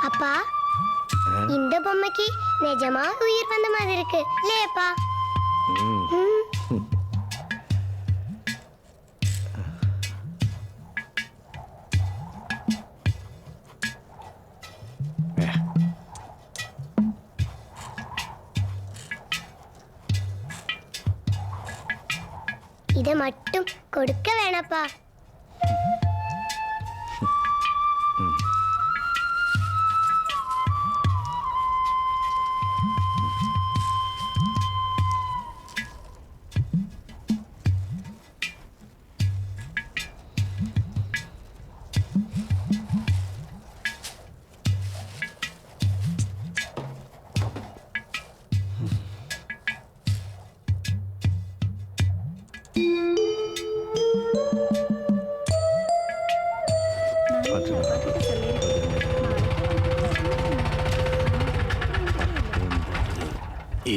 அப்பா இந்த பொம்மைக்கு நிஜமா உயிர் வந்த மாதிரி இருக்கு இல்லையப்பா? இதை மட்டும் கொடுக்க வேணாப்பா.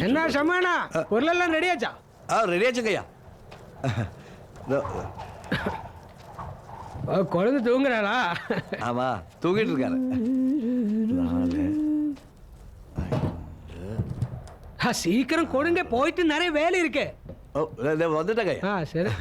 என்ன சமானா பொருளெல்லாம் ரெடியாச்சா? ரெடியாச்சுங்கய்யா. குழந்தை தூங்குறாளா? ஆமா, தூங்கிட்டு இருக்காரு. 4 சீக்கிரம் கொடுங்க, போயிட்டு நிறைய வேலை இருக்கு. வந்துட்டங்கய்யா. சரி.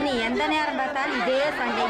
நீ எந்த நேரம் பார்த்தாலும் இதே சண்டை.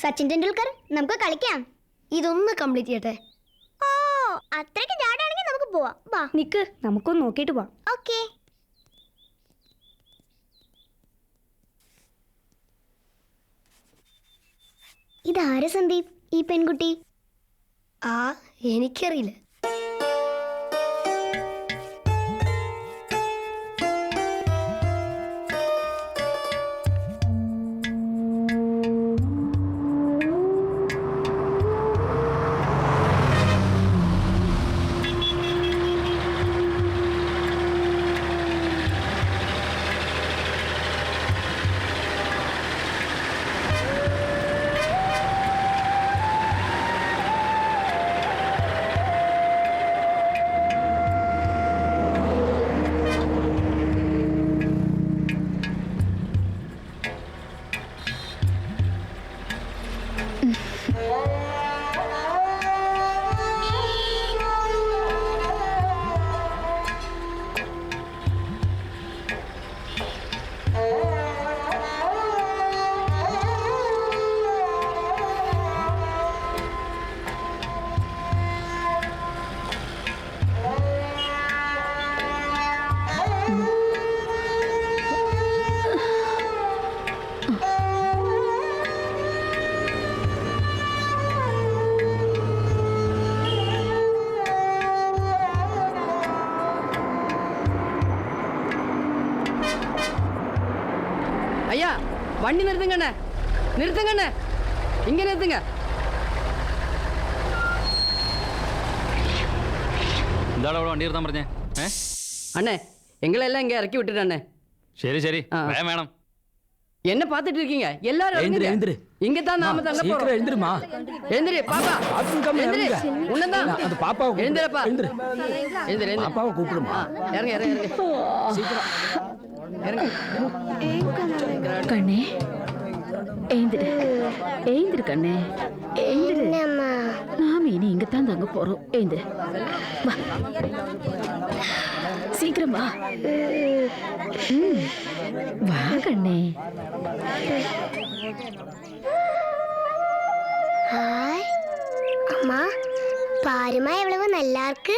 സച്ചിൻ ടെണ്ടുൽക്കർ നമുക്ക് കളിക്കാം. ഇതൊന്ന് കംപ്ലീറ്റ് ചെയ്യട്ടെ. ഓ അത്രയ്ക്ക് ജാടാണെങ്കിൽ നമുക്ക് പോവാം. വാ നിക്ക്, നമുക്കൊന്ന് നോക്കിയിട്ട് പോവാം. ഓക്കേ. ഇതാര് സന്ദീപ് ഈ പെൺകുട്ടി? എനിക്കറിയില്ല. ஐயா வண்டி நிறுத்துங்கண்ணே, நிறுத்துங்கண்ணே, இங்க நிறுத்துங்க. എന്താടാ അവിടെ വണ്ടി നിർത്താൻ പറഞ്ഞേ? அண்ணே எங்களெல்லாம் இங்க இறக்கி விட்டுட்டண்ணே. ശരി ശരി, ആ. വേഗം വേണം. என்ன பார்த்துட்டு இருக்கீங்க? எல்லாரும் இறங்குங்க. இங்க தான் நாம தங்க போறோம். எழுந்திருமா. எந்திரி பாப்பா, எந்திரி. உன்னதான் அந்த பாப்பாவை எந்திரப்பா, எழுந்திரு. எந்திரி. பாப்பாவை கூப்பிடுமா. இறங்க இறங்க இறங்க. கண்ணே எழுந்திரு, எழுந்திரு கண்ணே, எழுந்திரு. என்னம்மா? நாம இனி இங்கத்தான் தங்க போறோம். எழுந்திரு, வா, சீக்கிரம் வா. வா கண்ணே. ஹாய் அம்மா, பாருமா எவ்வளவு நல்லா இருக்கு.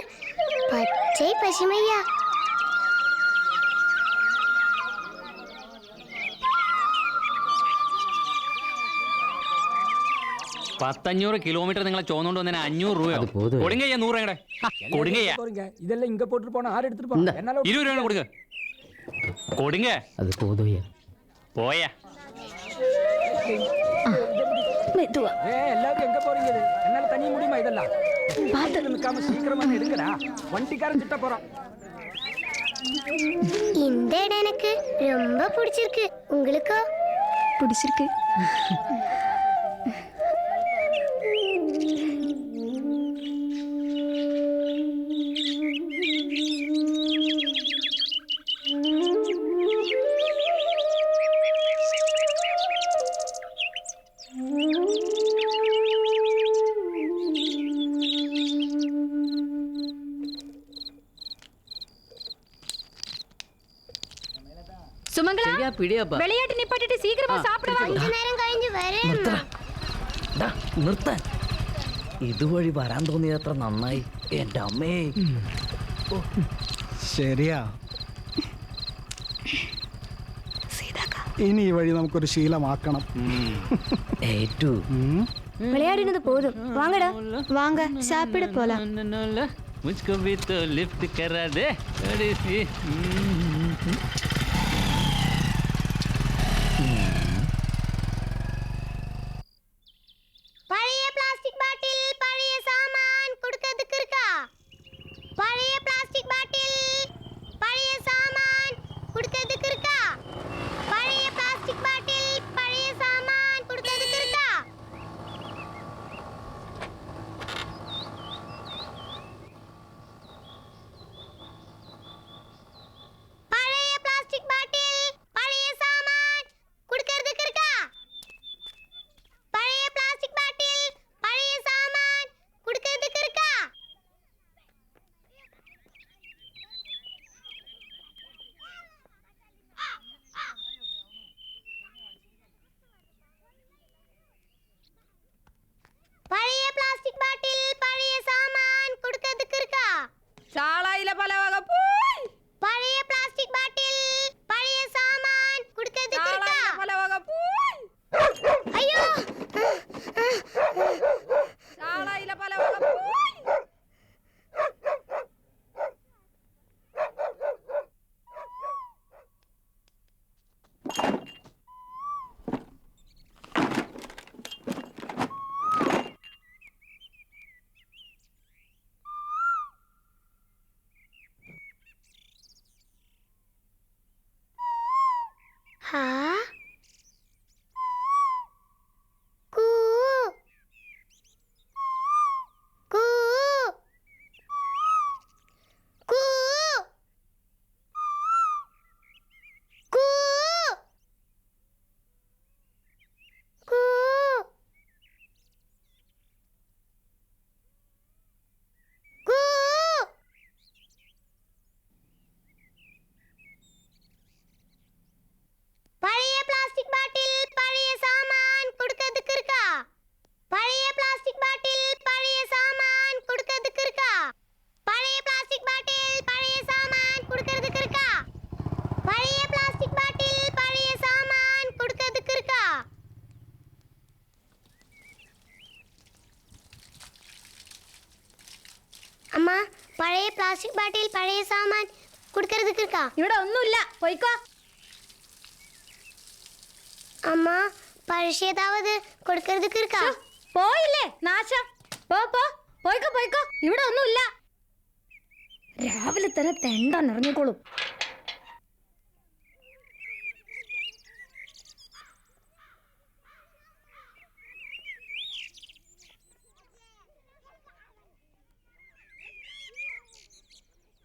பச்சை பசுமையா. $1,500 കിലോമീറ്റർ നിങ്ങളെ ചോന്നുകൊണ്ട് വന്നതിന് 500 രൂപയോ? കൊടുങ്ങയ്യ 100 രൂപയുടെ കൊടുങ്ങയ്യ. இதெல்லாம் இங்க போட்டு போனா ஆறு எடுத்துட்டு போனா என்னால 20 രൂപ കൊടുക്ക. കൊടുങ്ങ. அது போதும். പോയാ மெதுவா எல்லாரும் எங்க போறீங்க? என்னால தனிய முடியுமா? இதெல்லாம் பார்த்து நிக்காம சீக்கிரமா எடுங்கடா. வண்டிக்காரன் திட்ட போறான். இந்த இடம் எனக்கு ரொம்ப பிடிச்சிருக்கு. உங்களுக்கோ? பிடிச்சிருக்கு. சுமங்கலா, சரியா பிடியாப்பா. விளையாட்டு நிப்பாட்டிட்டு சீக்கிரமா சாப்பிட வா. கொஞ்ச നേരം കഴിഞ്ഞ് വരാം. നിർത്താൻ ഇതുവഴി വരാൻ തോന്നിയത് അത്ര നന്നായി. എൻ്റെ അമ്മേ. ശരിയാ, ഇനി ഈ വഴി നമുക്കൊരു ശീലമാക്കണം. ഏറ്റു விளையாடினது போதும். வாங்கடா, வாங்க சாப்பிட போலாம். मुझको भी तो लिफ्ट करा दे थोड़ी सी. பழைய பிளாஸ்டிக் பாட்டில், பழைய சாமான் கொடுக்கிறதுக்கு இருக்கா? பழைய பிளாஸ்டிக் பாட்டில், பழைய சாமான் கொடுக்கிறதுக்கு இருக்கா? பழைய பிளாஸ்டிக் பாட்டில், பழைய சாமான் கொடுக்கிறதுக்கு இருக்கா? பழைய பிளாஸ்டிக் പഴയ സാമാൻ കൊടുക്കരുത് കിർക്കാ. ഇവിടെ ഒന്നുമില്ല, പോയിക്കോ. അമ്മ പഴശ്ശേതാവത് കൊടുക്കരുത് കിർക്കാ. പോയില്ലേ നാശം. പോ പോയിക്കോ പോയിക്കോ, ഇവിടെ ഒന്നുമില്ല. രാവിലെ തന്നെ തെണ്ടാൻ ഇറങ്ങിക്കോളും.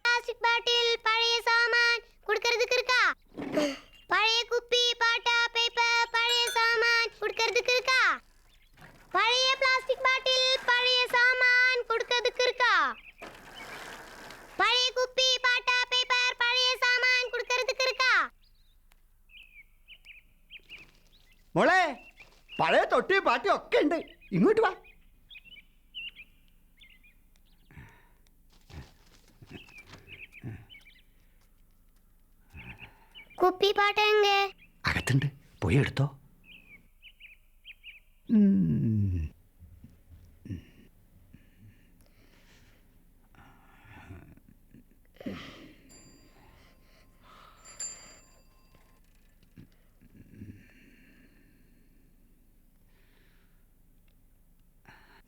പ്ലാസ്റ്റിക് ബാട്ടിൽ പഴയ സാമാൻ കൊടുക്കരുത് കിർക്കാ. പഴയ കുപ്പി പാട്ട പേപ്പർ പഴയ സാമാൻ കൊടുക്കരുത് കിർക്കാ. പഴയ പ്ലാസ്റ്റിക് ബാട്ടിൽ പഴയ സാമാൻ കൊടുക്കരുത് കിർക്കാ. പഴയ കുപ്പി പാട്ട പേപ്പർ പഴയ സാമാൻ കൊടുക്കരുത് കിർക്കാ. മോളെ പഴയ തൊട്ടി പാട്ടി ഒക്കെ ഉണ്ട്, ഇങ്ങോട്ട് വാ. കുപ്പി പാട്ട എങ്കെ? അകത്തുണ്ട്, പോയി എടുത്തോ.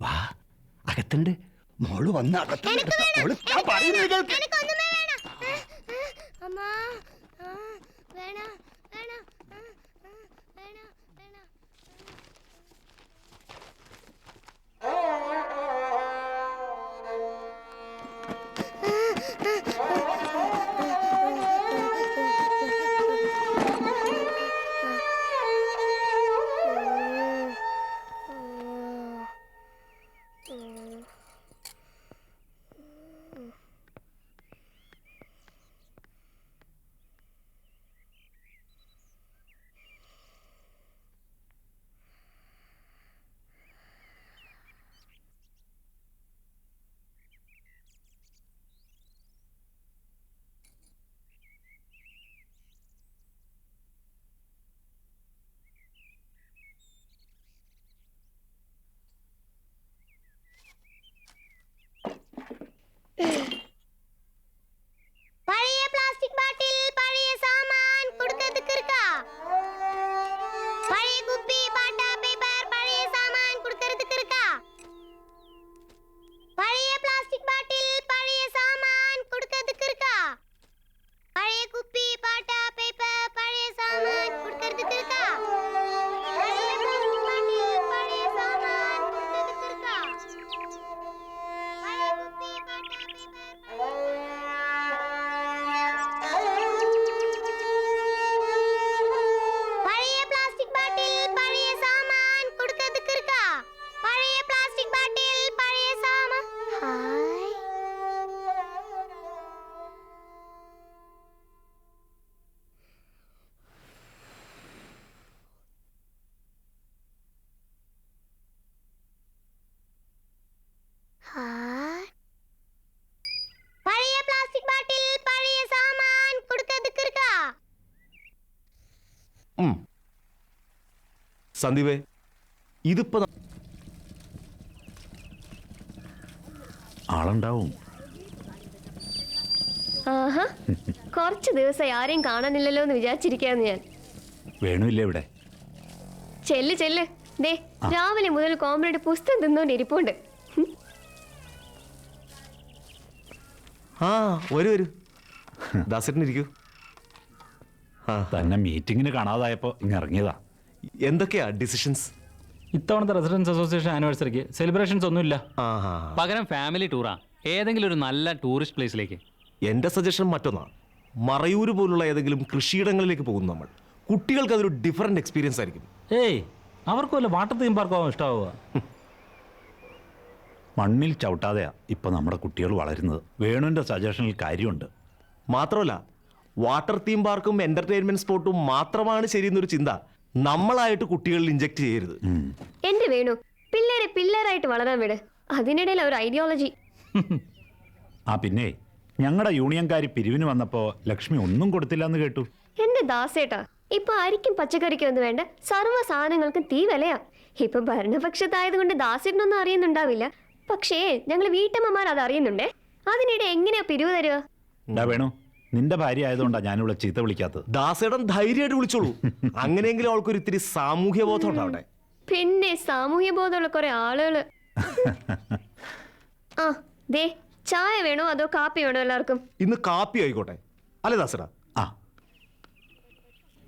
വാ, അകത്തുണ്ട്. മോള് വന്ന് അകത്തുണ്ട് എടുത്തോ. മോള് ഞാൻ പറയുന്നത് കേൾക്ക്. എനിക്കൊന്നും വേണം. അമ്മ വേണം വേണം വേണം വേണം. പഴയ പ്ലാസ്റ്റിക് ബാട്ടിൽ പഴയ സാമാൻ കൊടുക്കരുത് കിർക്കാ. പഴയ കുപ്പി പാട്ട പേപ്പർ പഴയ സാമാൻ കൊടുക്കരുത് കിർക്കാ. പഴയ പ്ലാസ്റ്റിക് ബാട്ടിൽ പഴയ സാമാൻ കൊടുക്കരുത് കിർക്കാ. പഴയ കുപ്പി പാട്ട പേപ്പർ പഴയ സാമാൻ കൊടുക്കരുത് കിർക്കാ. പഴയ പ്ലാസ്റ്റിക് ബാട്ടിൽ പഴയ സാമാൻ കൊടുക്കരുത് കിർക്കാ. പഴയ കുപ്പി പാട്ട പേപ്പർ പഴയ പ്ലാസ്റ്റിക് ബാട്ടിൽ പഴയ സാമാൻ കൊടുക്കരുത് കിർക്കാ. പഴയ പ്ലാസ്റ്റിക് ബാട്ടിൽ പഴയ സാമാൻ. ഹായ്. ഹായ്. പഴയ പ്ലാസ്റ്റിക് ബാട്ടിൽ പഴയ സാമാൻ കൊടുക്കരുത് കിർക്കാ. സന്ദീപേ, ഇതിപ്പോ ആളുണ്ടാവും. ആഹാ, കുറച്ച് ദിവസമായി ആരെയും കാണാനില്ലല്ലോ എന്ന് വിചാരിച്ചിരിക്കാന്ന് ഞാൻ. വേണുമില്ലേ ഇവിടെ? ചെല്ല് ചെല്ല്. ദേ രാവിലെ മുതൽ കോമ്രേഡ് പുസ്തകം തിന്നോണ്ട് ഇരിപ്പുണ്ട്. ആ വരൂ ദാസേട്ടനിരിക്കൂ. തന്നെ മീറ്റിങ്ങിന് കാണാതായപ്പോ ഇറങ്ങിയതാ. എന്തൊക്കെയാ ഡിസിഷൻസ്? ഇത്തവണത്തെ റെസിഡൻസ് അസോസിയേഷൻ ആനിവേഴ്സറിക്ക് സെലിബ്രേഷൻസ് ഒന്നുമില്ല. പകരം ഫാമിലി ടൂറാ, ഏതെങ്കിലും ഒരു നല്ല ടൂറിസ്റ്റ് പ്ലേസിലേക്ക്. എൻ്റെ സജഷൻ മറ്റൊന്നാ, മറയൂർ പോലുള്ള ഏതെങ്കിലും കൃഷിയിടങ്ങളിലേക്ക് പോകുന്നു നമ്മൾ. കുട്ടികൾക്ക് അതൊരു ഡിഫറെന്റ് എക്സ്പീരിയൻസ് ആയിരിക്കും. ഏയ്, അവർക്ക് വല്ല വാട്ടർ തീം പാർക്കാവും ഇഷ്ടാവുക. മണ്ണിൽ ചവിട്ടാതെയാ ഇപ്പൊ നമ്മുടെ കുട്ടികൾ വളരുന്നത്. വേണുവിന്റെ സജഷനിൽ കാര്യമുണ്ട്. മാത്രമല്ല, വാട്ടർ തീം പാർക്കും എന്റർടൈൻമെന്റ് സ്പോട്ടും മാത്രമാണ് ശരിയെന്നൊരു ചിന്ത നമ്മളായിട്ട് കുട്ടികളിൽ ഇഞ്ചക്ട് ചെയ്യരുത്. എന്റെ വേണു, പിള്ളേരെ പിള്ളേരായിട്ട് വളരാൻ വിട്. അതിനിടയിൽ ഒരു ഐഡിയോളജി. ആ പിന്നെ ഞങ്ങളുടെ യൂണിയൻകാരി പിരിവിന് വന്നപ്പോ ലക്ഷ്മി ഒന്നും കൊടുത്തില്ല എന്ന് കേട്ടു. എന്റെ ദാസേട്ടാ, ഇപ്പൊ അരിക്കും പച്ചക്കറിക്കും ഒന്നും വേണ്ട, സർവ്വ സാധനങ്ങൾക്കും തീ വിലയാ. ഇപ്പൊ ഭരണപക്ഷത്തായതുകൊണ്ട് ദാസേട്ടനൊന്നും അറിയുന്നുണ്ടാവില്ല. പക്ഷേ ഞങ്ങൾ വീട്ടമ്മമാർ അത് അറിയുന്നുണ്ടേ. അതിനിടെ എങ്ങനെയാ പിരിവ് തരിക? വേണു നിന്റെ ഭാര്യ ആയതുകൊണ്ടാ ഞാനിവിടെ ചീത്ത വിളിക്കാത്തത്. ദാസേടൻ ധൈര്യമായിട്ട് വിളിച്ചോളൂ. അങ്ങനെയെങ്കിലും അവൾക്കൊരു ഇത്തിരി സാമൂഹ്യ ബോധം ഉണ്ടാവട്ടെ. പിന്നെ സാമൂഹ്യ ബോധമുള്ള കുറെ ആളുകള്. ആ ദേ ചായ വേണോ അതോ കാപ്പി വേണോ എല്ലാവർക്കും? ഇന്ന് കാപ്പി ആയിക്കോട്ടെ അല്ലേ ദാസേടാ? ആ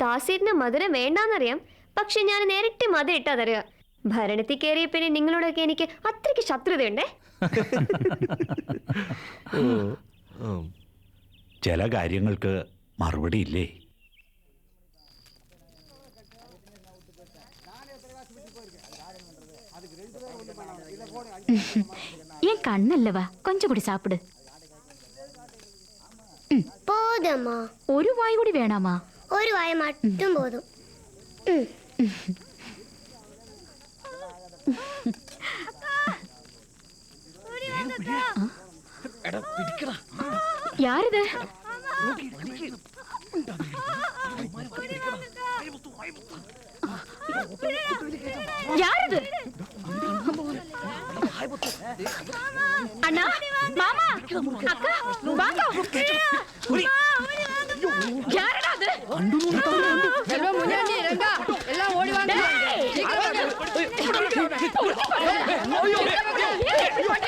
ദാസേട്ടിന് മധുരം വേണ്ടാന്നറിയാം, പക്ഷെ ഞാൻ നേരിട്ട് മധുരം ഇട്ടാ തരിക. ഭരണത്തിൽ കയറിയ പിന്നെ നിങ്ങളോടൊക്കെ എനിക്ക് അത്രയ്ക്ക് ശത്രുതയുണ്ടേ. ചില കാര്യങ്ങൾക്ക് മറുപടി ഇല്ലേ? ஏன் கண்ணல்லவா கொஞ்சம் കൂടി சாப்பிடு. போதும்மா. ഒരു വായ കൂടി വേണാമാ? ഒരു വായ மட்டும் போதும். யாரிது? யாரிது? அண்ணா, மாமா, அக்கா, வாங்க. யாரடா அது? செல்வம், முன்னாடி ரெங்கா, எல்லாம் ஓடி வாங்க. சீக்கிரம் வாங்க.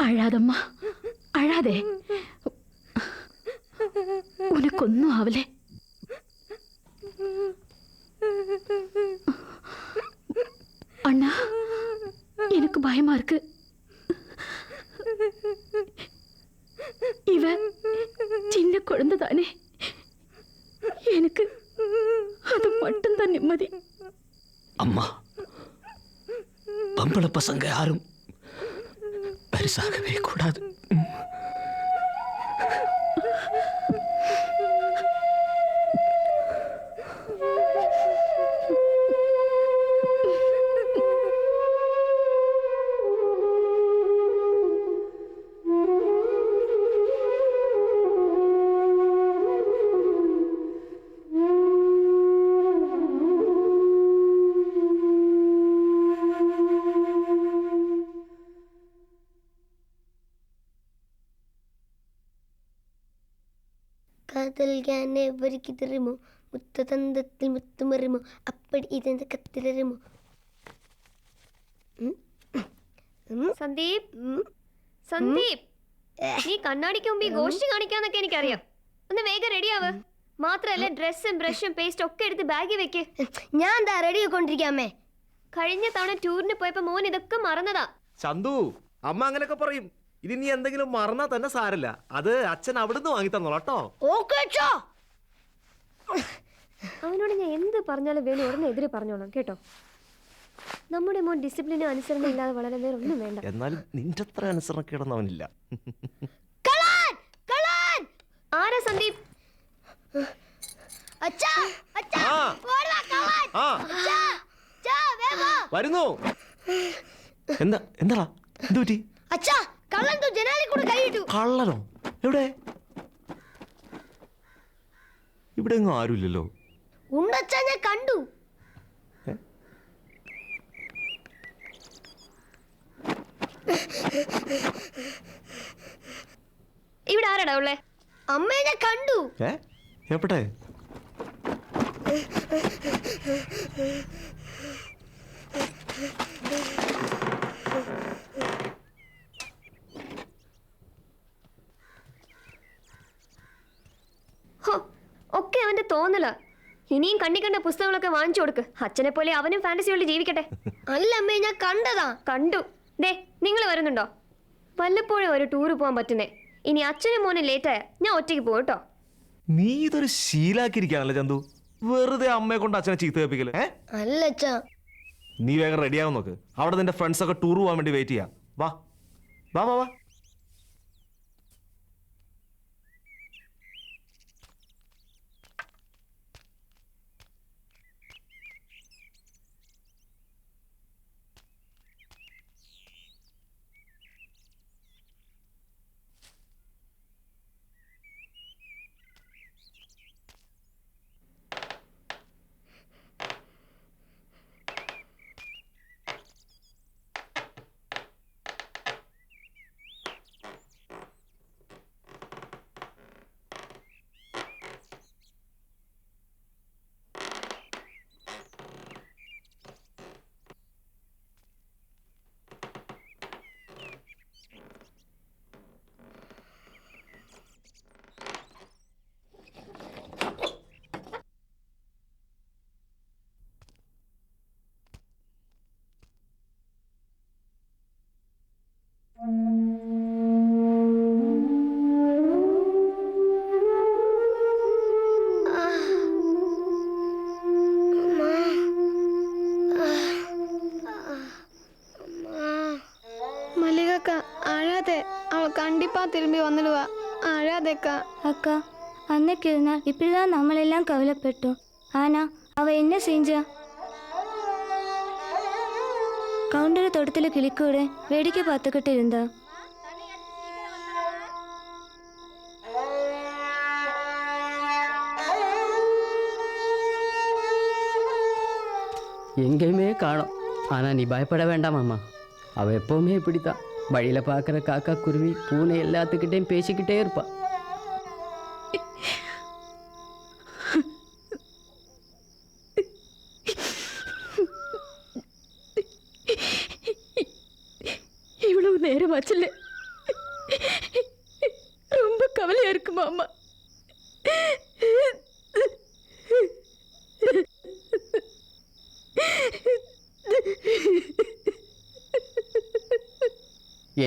அழாதம்மா, அழாதே. உனக்கொன்னும் ஆவலே. அண்ணா, எனக்கு பயமா இருக்கு. இவ சின்ன குழந்தை தானே, எனக்கு அது மட்டும்தான் நிம்மதி. அம்மா, பொம்பளை பசங்க யாரும் பெருசாகவே கூடாது. കാതൽ ഞാൻ എവരിക്ക് തരുമോ, മുത്തതന്തത്തിൽ മുത്തുമറിമോ, അപ്പടി ഇതെന്ത് കത്തിലരുമോ. സന്ദീപ്, സന്ദീപ്, നീ കണ്ണാടിക്ക് മുമ്പ് ഈ ഗോഷ്ടി കാണിക്കാന്നൊക്കെ എനിക്കറിയാം. ഒന്ന് വേഗം റെഡിയാവ്. മാത്രല്ല ഡ്രസ്സും ബ്രഷും പേസ്റ്റ് ഒക്കെ എടുത്ത് ബാഗിൽ വെക്ക്. ഞാൻ എന്താ റെഡി ആയിക്കൊണ്ടിരിക്കാമേ. കഴിഞ്ഞ തവണ ടൂറിന് പോയപ്പോ മോൻ ഇതൊക്കെ മറന്നതാ. ചന്തു, അമ്മ അങ്ങനെയൊക്കെ പറയും. ഇനി നീ എന്തെങ്കിലും മറന്നാ തന്നെ സാരല്ല, അത് അച്ഛൻ അവിടുന്ന് വാങ്ങി തന്നോളാം കേട്ടോ. അവനോട് ഞാൻ എന്ത് പറഞ്ഞാലും വേണു ഉടനെ എതിരെ പറഞ്ഞോളാം കേട്ടോ. നമ്മുടെ മോൻ ഡിസിപ്ലിനും അനുസരണ ഇല്ലാതെ വളരെ വേറെ ഒന്നും വേണ്ട. എന്നാലും നിന്റെ അത്ര അനുസരണക്കേടൊന്നവനില്ല. ആരാ സന്ദീപ്? വരുന്നു. എന്താ എന്താടാ എന്ത് പറ്റി? അച്ഛാ, കള്ളൻ ജനാലിൽ കൂടെ കൈയിട്ടു. കള്ളനോ? എവിടെ? ഇവിടെ എങ്ങും ആരുമില്ലല്ലോ. ഉണ്ടച്ചാ, ഞാൻ കണ്ടു. ഇവിടെ ആരാടാ ഉള്ളേ? അമ്മയെ ഞാൻ കണ്ടു. എവിടെ? ഒക്കെ അവന്റെ തോന്നല. ഇനിയും കണ്ണി കണ്ട പുസ്തകങ്ങളൊക്കെ വാങ്ങിച്ചു കൊടുക്ക്. അച്ഛനെ പോലെ അവനും ഫാന്റസി വേൾഡ് ജീവിക്കട്ടെ. അല്ല അമ്മേ, ഞാൻ കണ്ടതാ. കണ്ടു. ദേ, നിങ്ങൾ വരുന്നുണ്ടോ? വല്ലപ്പോഴും ഒരു ടൂറ് പോകാൻ പറ്റുന്നേ. ഇനി അച്ഛനും മോനും ലേറ്റായ ഞാൻ ഒറ്റയ്ക്ക് പോകും കേട്ടോ. നീ ഇതൊരു ശീലാക്കിയിരിക്കാണല്ലോ ചന്തു. വെറുതെ അമ്മയെ കൊണ്ട് അച്ഛനെ ചീത്ത കേൾപ്പിക്കല്. അല്ല അച്ഛാ. നീ വേഗം റെഡിയാവും നോക്ക്. അവിടെ നിന്റെ ഫ്രണ്ട്സ് ഒക്കെ ടൂർ പോകാൻ വേണ്ടി വെയിറ്റ് ചെയ്യാം. വാ വാ വാ വാ. அழாதே, அவ கண்டிப்பா திரும்பி வந்துடுவா. அழாதேக்கா. அக்கா, அன்னைக்கு ஒரு நாள் இப்படிதான் நம்மளெல்லாம் கவலைப்பட்டோம். ஆனா அவ என்ன செஞ்சா? கவுண்டரை தோட்டத்தில் கிளிக்கூட வேடிக்கை பார்த்துக்கிட்டு இருந்தா. எங்கேயுமே காணோம். ஆனா நீ பயப்பட வேண்டாம் அம்மா. அவ எப்பவுமே இப்படித்தான். வழியில பார்க்குற காக்கா, குருவி, பூனை எல்லாத்துக்கிட்டையும் பேசிக்கிட்டே இருப்பா. இவ்வளவு நேரம் ஆச்சுல்ல, ரொம்ப கவலையா இருக்குமா அம்மா?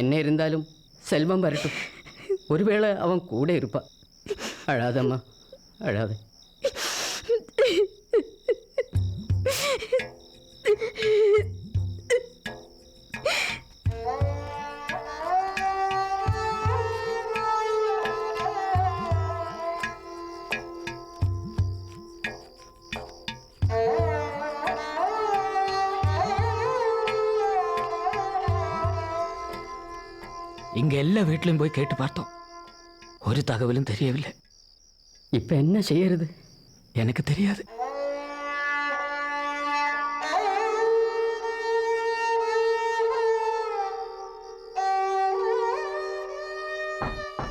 என்ன இருந்தாலும் செல்வம் வரட்டும். ஒருவேளை அவன் கூட இருப்பா. அழாதம்மா, அழாத. இங்க எல்லா வீட்லயும் போய் கேட்டு பார்த்தோம். ஒரு தகவலும் தெரியவில்லை. இப்ப என்ன செய்யறது? எனக்கு தெரியாது.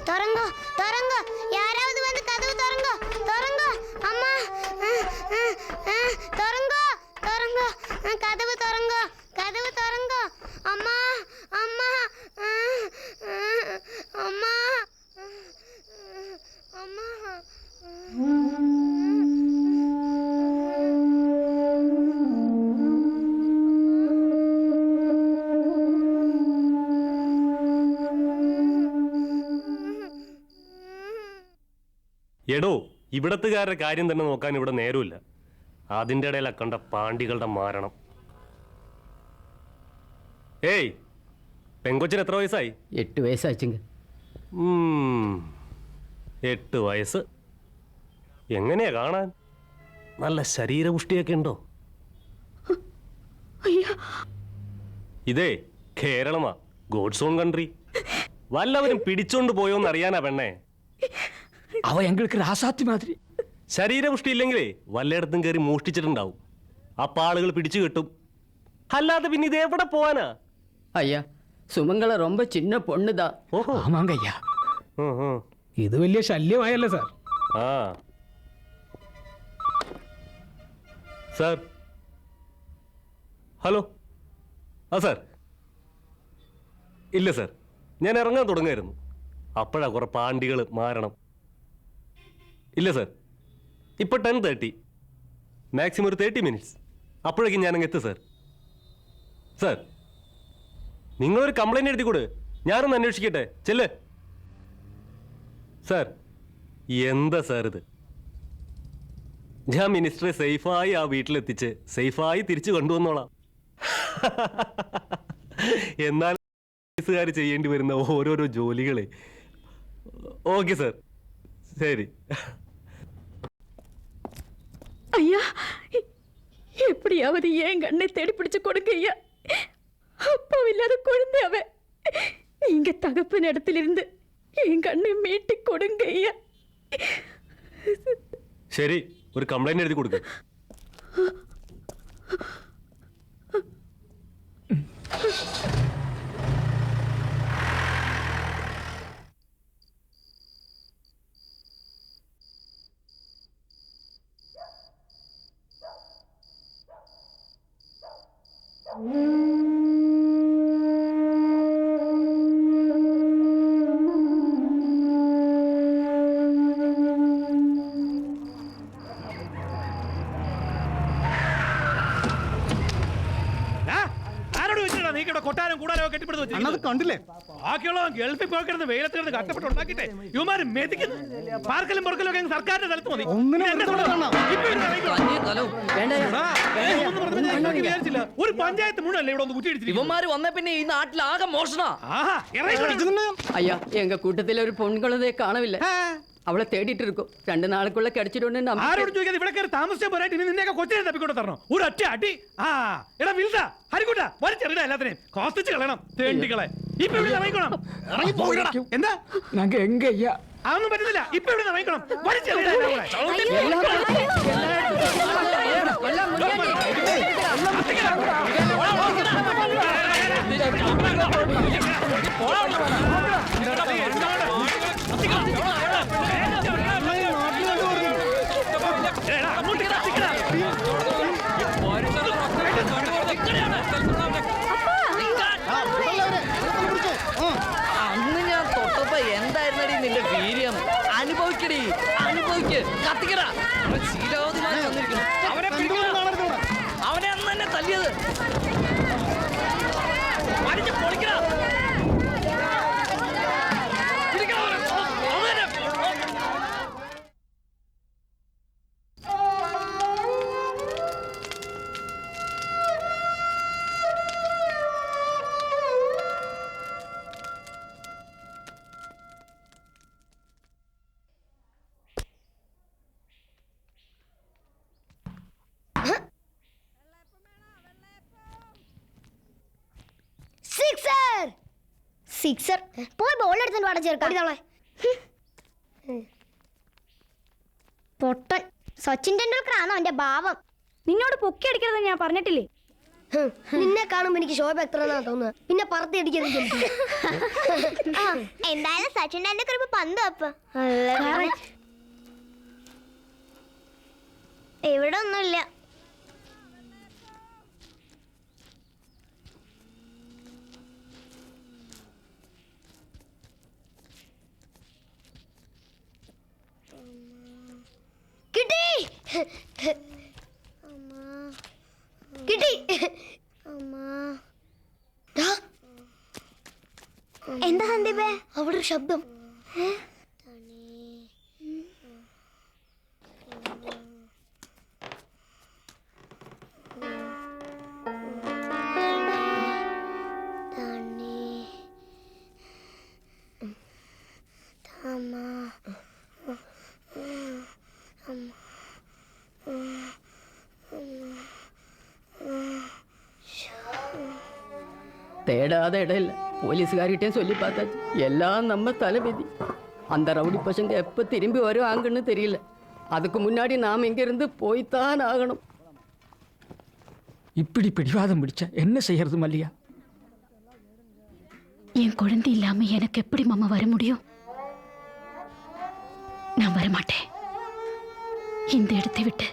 தொறங்கோ, தொறங்கோ, யாராவது வந்து கதவு தொறங்கோ, தொறங்கோ. அம்மா, தொறங்கோ, தொறங்கோ, கதவு தொறங்கோ, கதவு தொறங்கோ. அம்மா, அம்மா, அம்மா, அம்மா. എടോ, ഇവിടത്തുകാരുടെ കാര്യം തന്നെ നോക്കാൻ ഇവിടെ നേരമില്ല. അതിൻ്റെ ഇടയിലാ കണ്ട പാണ്ടികളുടെ മാരണം. ഏയ്, പെങ്കൊച്ചിന് എത്ര വയസ്സായി? 8 വയസ്സാച്ചുങ്ക. 8 വയസ്സ്. എങ്ങനെയാ കാണാൻ? നല്ല ശരീരപുഷ്ടിയൊക്കെ ഉണ്ടോ? ഇതേ കേരളമാ, ഗോഡ്സ് ഓൺ കൺട്രി. വല്ലവരും പിടിച്ചോണ്ട് പോയോന്ന് അറിയാനാ പെണ്ണേ. അവ എങ്ങൾക്ക് രാസാത്തി മാതിരി. ശരീരപുഷ്ടി ഇല്ലെങ്കിലേ വല്ലയിടത്തും കയറി മോഷ്ടിച്ചിട്ടുണ്ടാവും. അപ്പൊ ആളുകൾ പിടിച്ചു കിട്ടും. അല്ലാതെ പിന്നെ ഇത് എവിടെ പോവാനാ? ஐயா, சுமங்கல ரொம்ப சின்ன பொண்ணுதான். ஆமாங்க ஐயா. ഇത് വലിയ ശല്യമായല്ലോ സാർ. ആ സാർ, ഹലോ. ആ സാർ, ഇല്ല സാർ, ഞാൻ ഇറങ്ങാൻ തുടങ്ങായിരുന്നു. അപ്പോഴാ കുറെ പാണ്ടികൾ മാരണം. ഇല്ല സാർ, ഇപ്പോൾ 10:30, മാക്സിമം ഒരു 30 മിനിറ്റ്സ്. അപ്പോഴേക്കും ഞാനങ്ങ് എത്തും സാർ. സാർ, നിങ്ങളൊരു കംപ്ലൈൻറ്റ് എഴുതി കൂടെ, ഞാനൊന്ന് അന്വേഷിക്കട്ടെ. ചെല്ല് സാർ. എന്താ സാർ ഇത്? ഞാൻ മിനിസ്റ്ററെ സേഫായി ആ വീട്ടിലെത്തിച്ച് സേഫായി തിരിച്ചു കൊണ്ടുവന്നോളാം. എന്നാൽ പോലീസുകാർ ചെയ്യേണ്ടി വരുന്ന ഓരോരോ ജോലികളെ. ഓക്കെ സാർ, ശരി. ஐயா, எப்படியாவது ஏன் கண்ணை தேடி பிடிச்சு கொடுங்க ஐயா. அப்பாவில்லாத குழந்தை அவ. நீங்க தகப்பன் இடத்திலிருந்து என் கண்ணை மீட்டி கொடுங்க ஐயா. ശരി, ഒരു കംപ്ലൈന്റ് എഴുതി കൊടുക്കുക. മാത്രം നീക്കിയുടെ കൊട്ടാരം കൂടാരോ കെട്ടിപ്പിടുത്ത് വെച്ചിരിക്കുന്നത് കണ്ടില്ലേ? ബാക്കിയുള്ള ഗൾഫിൽ പോയി കിടന്ന് വെയിലത്ത് കിടന്ന് കഷ്ടപ്പെട്ട് ഉണ്ടാക്കിട്ടെ ഇവന്മാര് മെതിക്കുന്നു. പാർക്കലും പൊറക്കലും ഒക്കെ സർക്കാരിന്റെ സ്ഥലത്ത് മതി. വിചാരിച്ചില്ല ഒരു പഞ്ചായത്ത് മുഴുവല്ലേ ഇവിടെ ഒന്ന് കുറ്റിയടിച്ചിരിക്കും. ഇവന്മാര് വന്ന പിന്നെ ഈ നാട്ടിലാകെ മോഷണ. ஐயா எங்க கூட்டத்தில் ஒரு பொண்ணுகளதே காணவில்லை. அவளை தேடிட்டு இருக்கோம். 2 நாளுக்குள்ள கிடைச்சிடும்னு ആരോടും ചോദിക്കാതെ ഇവിടെ കയറി താമസിച്ചാൽ പോരായിട്ട് ഇനി നിന്നെയൊക്കെ കൊച്ചിനെ തപ്പിക്കൊണ്ട് തരണം. ഒരു ഒറ്റ അടി. എടാ വിൽതാ ഹരിക്കൂട്ടാ വലിച്ചെറിയടാ എല്ലാത്തിനെയും കോസ്റ്റിച്ച് കളയണം തേണ്ടികളെ. ഇപ്പൊ ഇവിടെ ഇറങ്ങിക്കണം. എന്താ நாங்க எங்க ஐயா അതൊന്നും പറ്റുന്നില്ല. ഇപ്പൊ ഇവിടെ ഇറങ്ങിക്കണം. വലിച്ചെറിയടാ അന്ന് ഞാൻ തൊട്ടപ്പോ എന്തായിരുന്നടി നിന്റെ വീര്യം? അനുഭവിക്കടി, അനുഭവിക്ക്, കത്തിക്കട. ശീലാവധിമാരി വന്നിരിക്കുന്നു. അവനെ അന്ന് തന്നെ തല്ലിയത്. പൊളിക്കടാ. സിക്സർ പോയി ബോൾ എടുത്തിട്ട് പാടാൻ ചേർക്കാം. പൊട്ടൻ സച്ചിൻ ടെണ്ടുൽക്കർ ആണോ എന്റെ ഭാവം? നിന്നോട് പൊക്കി അടിക്കരുത് ഞാൻ പറഞ്ഞിട്ടില്ലേ? നിന്നെ കാണുമ്പോ എനിക്ക് ശോഭ എത്ര തോന്നുന്നത്. പിന്നെ പറത്തി അടിക്കുന്നത് എന്തായാലും സച്ചിൻ ടെണ്ടുൽക്കർ ഇപ്പൊ പന്ത് അപ്പ ഇവിടെ ഒന്നുമില്ല. കിട്ടി കിട്ടി. എന്താ സന്ദീപേ അവിടെ ഒരു ശബ്ദം? தேடாத இடம் இல்லை. போலீஸுகாரிகிட்டே சொல்லி பார்த்தாச்சு. எல்லாம் நம்ம தலைவிதி. அந்த ரவுடி பசங்க எப்போ திரும்பி வருவாங்கன்னு தெரியல. அதுக்கு முன்னாடி நாம் இங்கிருந்து போய்த்தான் ஆகணும். இப்படி பிடிவாதம் பிடிச்சா என்ன செய்யறது மல்லியா? என் குழந்தை இல்லாம எனக்கு எப்படி மாமா வர முடியும்? நான் வரமாட்டேன். இந்த இடத்தை விட்டு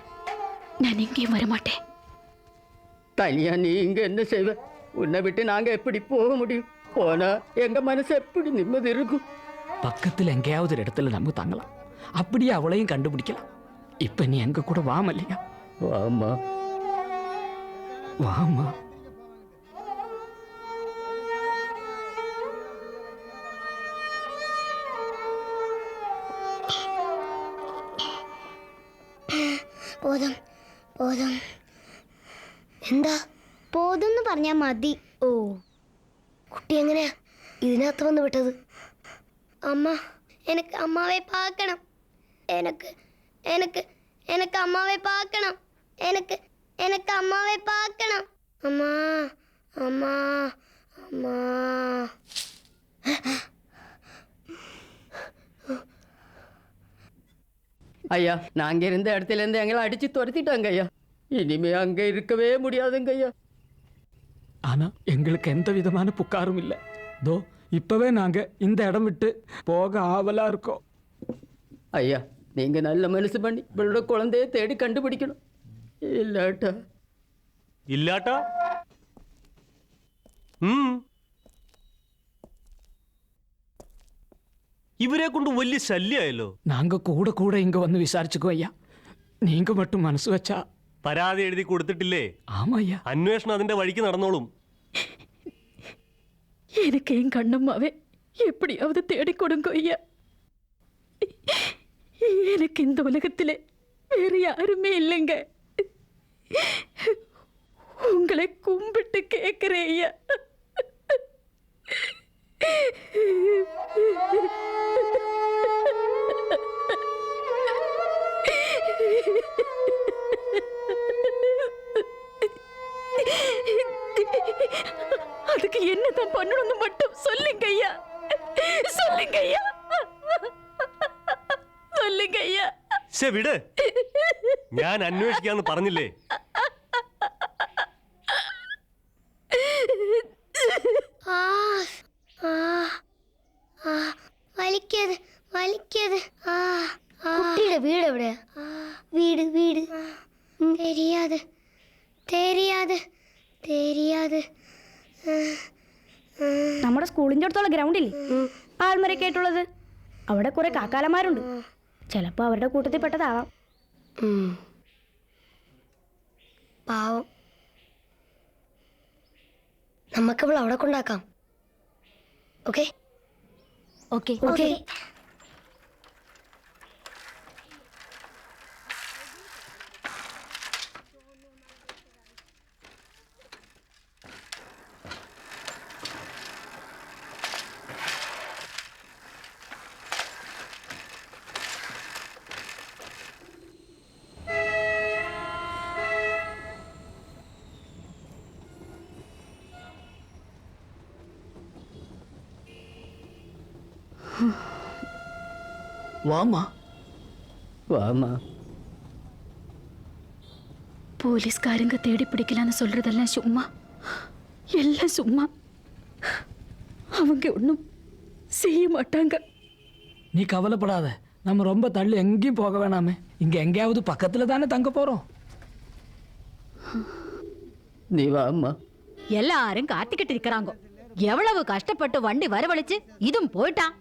நான் எங்கேயும் வரமாட்டேன். தனியா நீ இங்க என்ன செய்வ? உன்னை விட்டு நாங்க எப்படி போக முடியும்? போனா எங்க மனசு எப்படி நிம்மதி இருக்கும்? பக்கத்தில் எங்கேயாவது ஒரு இடத்துல நம்ம தங்கலாம். அப்படியே அவளையும் கண்டுபிடிக்கலாம். இப்ப நீ எங்க கூட வா மல்லியா. வாமா வாமா. പോതും പോതും. എന്താ പോതുന്ന് പറഞ്ഞാ മതി. ഓ കുട്ടി എങ്ങനെയാ ഇതിനകത്ത് വന്ന് വിട്ടത്? അമ്മ എനിക്ക് അമ്മാവെ പാക്കണം. എനിക്ക് എനിക്ക് എനിക്ക് അമ്മാവെ പാക്കണം. എനിക്ക് എനിക്ക് അമ്മാവെ പാക്കണം. അമ്മ അമ്മ അമ്മ. ஐயா, நாங்க இருந்த இடத்துல இருந்து எங்களை அடிச்சு துரத்திட்டாங்க ஐயா. இனிமே அங்க இருக்கவே முடியாதுங்க ஐயா. ஆனா எங்களுக்கு எந்த விதமான புகாரும் இல்லை. தோ இப்பவே நாங்க இந்த இடம் விட்டு போக ஆவலா இருக்கோம். ஐயா, நீங்க நல்ல மனசு பண்ணி இவளோட குழந்தைய தேடி கண்டுபிடிக்கணும். இல்லாட்டா ഇല്ലാട്ടാ இவரே கொண்டு വലിയ ശല്യമായല്ലോ. நாங்க கூட கூட இங்க வந்து விசாரிச்சுக்கோ ஐயா. நீங்க மட்டும் மனசு வச்சா. പരാതി എഴുതി കൊടുത്തിട്ടില്ലേ? ஆமா ஐயா. അന്വേഷണം അതിന്റെ വഴിക്ക് നടന്നോളും. எனக்கு என் கண்ணம்மாவே எப்படியாவது தேடி கொடுங்க ஐயா. எனக்கு இந்த உலகத்திலே வேறு யாருமே இல்லைங்க. உங்களை கும்பிட்டு கேட்கிறேன் ஐயா. அதுக்கு என்னதான் பண்ணணும்னு மட்டும் சொல்லுங்க ஐயா. சொல்லுங்க ஐயா. சொல்லுங்க ஐயா. വിട്, ഞാൻ അന്വേഷിക്കാന്ന് പറഞ്ഞില്ലേ? വലിക്കത് വലിക്കത്. കുട്ടിയുടെ വീട് എവിടെയാ? വീട് വീട് தெரியாது தெரியாது தெரியாது. നമ്മുടെ സ്കൂളിൻ്റെ അടുത്തുള്ള ഗ്രൗണ്ടില്ലേ ആൽമരൊക്കെ ആയിട്ടുള്ളത്, അവിടെ കുറെ കാക്കാലന്മാരുണ്ട്. ചിലപ്പോൾ അവരുടെ കൂട്ടത്തിൽ പെട്ടതാവാം. പാവം. നമുക്കവൾ അവിടെ കൊണ്ടാക്കാം. Okay okay okay. வாமா வாமா. போலீஸ்காரங்க தேடி பிடிக்கலான்னு சொல்றதெல்லாம் சும்மா, எல்லாம் சும்மா. அவங்க ஒன்றும் செய்ய மாட்டாங்க. நீ கவலைப்படாத, நம்ம ரொம்ப தள்ளி எங்கேயும் போக வேணாமே. இங்கே எங்கேயாவது பக்கத்தில் தானே தங்க போகிறோம். நீ வாமா. எல்லாரும் காத்துக்கிட்டு இருக்கிறாங்க. எவ்வளவு கஷ்டப்பட்டு வண்டி வரவழைச்சு இதுவும் போயிட்டான்.